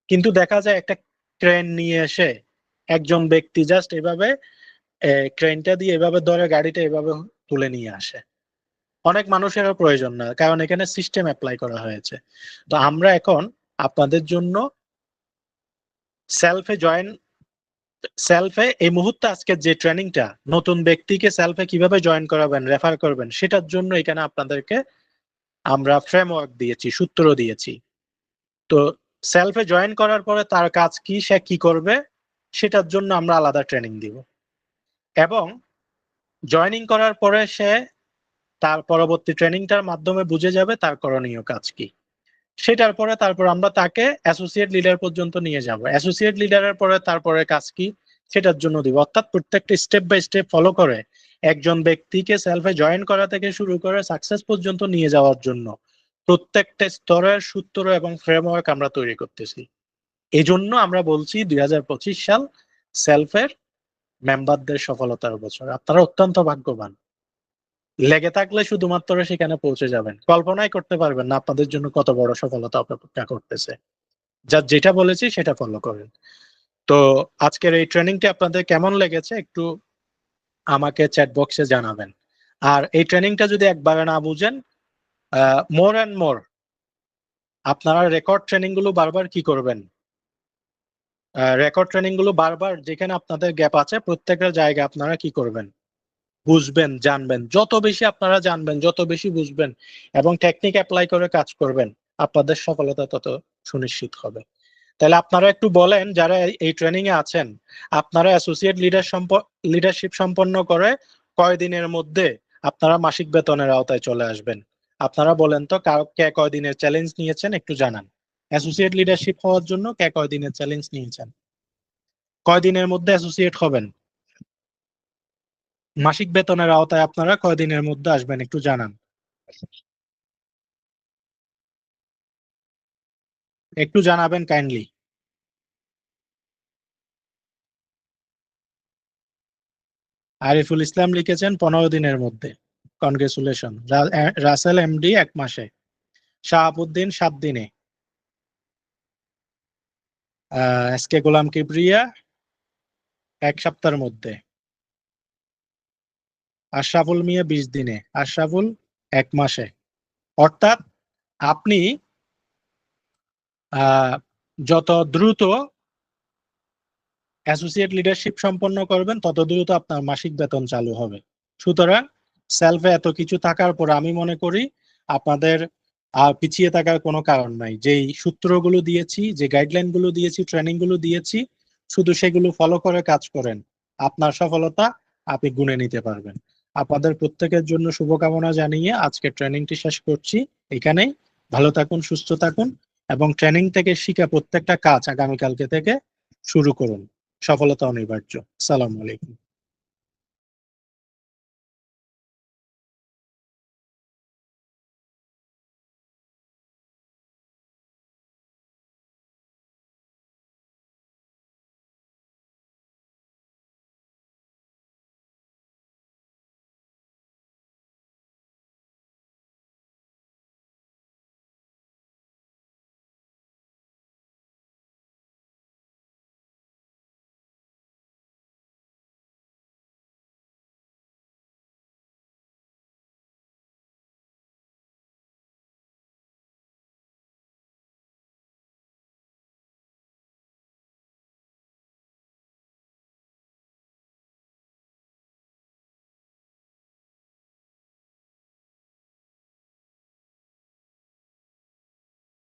কিন্তু দেখা যায় একটা ক্রেন নিয়ে এসে একজন ব্যক্তি জাস্ট এভাবে ক্রেনটা দিয়ে এভাবে ধরে গাড়িটা এভাবে তুলে নিয়ে আসে। অনেক মানুষেরও প্রয়োজন না, কারণ এখানে সিস্টেম অ্যাপ্লাই করা হয়েছে। তো আমরা এখন আপনাদের জন্য সেলফে জয়েন, সেলফে এই মুহূর্তে আজকের যে ট্রেনিংটা, নতুন ব্যক্তিকে সেলফে কিভাবে জয়েন করাবেন, রেফার করবেন, সেটার জন্য এখানে আপনাদেরকে আমরা ফ্রেমওয়ার্ক দিয়েছি, সূত্র দিয়েছি। তো সেলফে জয়েন করার পরে তার কাজ কি, সে কি করবে, সেটার জন্য আমরা আলাদা ট্রেনিং দিব। এবং জয়েনিং করার পরে সে তার পরবর্তী ট্রেনিংটার মাধ্যমে বুঝে যাবে তার করণীয় কাজ কি। সেটার পরে তারপর আমরা তাকে অ্যাসোসিয়েট লিডার পর্যন্ত নিয়ে যাব। অ্যাসোসিয়েট লিডারের পরে তারপরে কাজ কি সেটার জন্য দিব। অর্থাৎ প্রত্যেকটা স্টেপ বাই স্টেপ ফলো করে একজন ব্যক্তিকে সেলফে জয়েন করা থেকে শুরু করে সাকসেস পর্যন্ত নিয়ে যাওয়ার জন্য প্রত্যেকটা স্তরের সূত্র এবং ফ্রেমওয়ার্ক আমরা তৈরি করতেছি। এই জন্য আমরা বলছি 2025 সাল সেলফের মেম্বারদের সফলতার বছর। আপনারা অত্যন্ত ভাগ্যবান, লেগে থাকলে শুধুমাত্র সেখানে পৌঁছে যাবেন, কল্পনাই করতে পারবেন না আপনাদের জন্য কত বড় সফলতা অপেক্ষা করতেছে। যা যেটা বলেছি সেটা ফলো করেন। তো আজকের এই ট্রেনিংটি আপনাদের কেমন লেগেছে একটু আমাকে চ্যাট বক্সে জানাবেন। আর এই ট্রেনিংটা যদি একবারে না বুঝেন, মোর অ্যান্ড মোর আপনারা রেকর্ড ট্রেনিং গুলো বারবার কি করবেন, রেকর্ড ট্রেনিং গুলো বারবার যেখানে আপনাদের গ্যাপ আছে প্রত্যেকটা জায়গায় আপনারা কি করবেন, বুঝবেন, জানবেন, যত বেশি আপনারা জানবেন, যত বেশি বুঝবেন এবং টেকনিক অ্যাপ্লাই করে কাজ করবেন, আপনাদের সফলতা তত সুনিশ্চিত হবে। তাহলে আপনারা একটু বলেন, যারা এই ট্রেনিং এ আছেন, আপনারা অ্যাসোসিয়েট লিডারশিপ সম্পন্ন করে কয়দিনের মধ্যে আপনারা মাসিক বেতনের আওতায় চলে আসবেন? আপনারা বলেন তো, কে কয়দিনের চ্যালেঞ্জ নিয়েছেন একটু জানান। অ্যাসোসিয়েট লিডারশিপ হওয়ার জন্য কে কয়দিনের চ্যালেঞ্জ নিয়েছেন? কয়দিনের মধ্যে অ্যাসোসিয়েট হবেন? মাসিক বেতনের আওতায় আপনারা কয়দিনের মধ্যে আসবেন একটু জানান। একটু জানাবেন কাইন্ডলি। আরিফুল ইসলাম লিখেছেন 15 দিনের মধ্যে। কনগ্রেচুলেশন। রাসেল এমডি 1 মাসে। শাহাবুদ্দিন 7 দিনে। এসকে গোলাম কিবরিয়া 1 সপ্তাহের মধ্যে। আশরাফুল মিয়া 20 দিনে। আশরাফুল 1 মাসে। অর্থাৎ আপনি আহ, যত দ্রুত অ্যাসোসিয়েট লিডারশিপ সম্পন্ন করবেন, তত দ্রুত আপনার মাসিক বেতন চালু হবে। সুতরাং সেলফে এত কিছু থাকার পর আমি মনে করি আপনাদের পিছিয়ে থাকার কোনো কারণ নাই। যেই সূত্রগুলো দিয়েছি, যে গাইডলাইন গুলো দিয়েছি, ট্রেনিং গুলো দিয়েছি, শুধু সেগুলো ফলো করে কাজ করেন, আপনার সফলতা আপনি গুনে নিতে পারবেন। আপনাদের প্রত্যেকের জন্য শুভকামনা জানিয়ে আজকে ট্রেনিংটি শেষ করছি এখানেই। ভালো থাকুন, সুস্থ থাকুন এবং ট্রেনিং থেকে শিখা প্রত্যেকটা কাজ আগামীকালকে থেকে শুরু করুন। সফলতা অনিবার্য। সালাম আলাইকুম।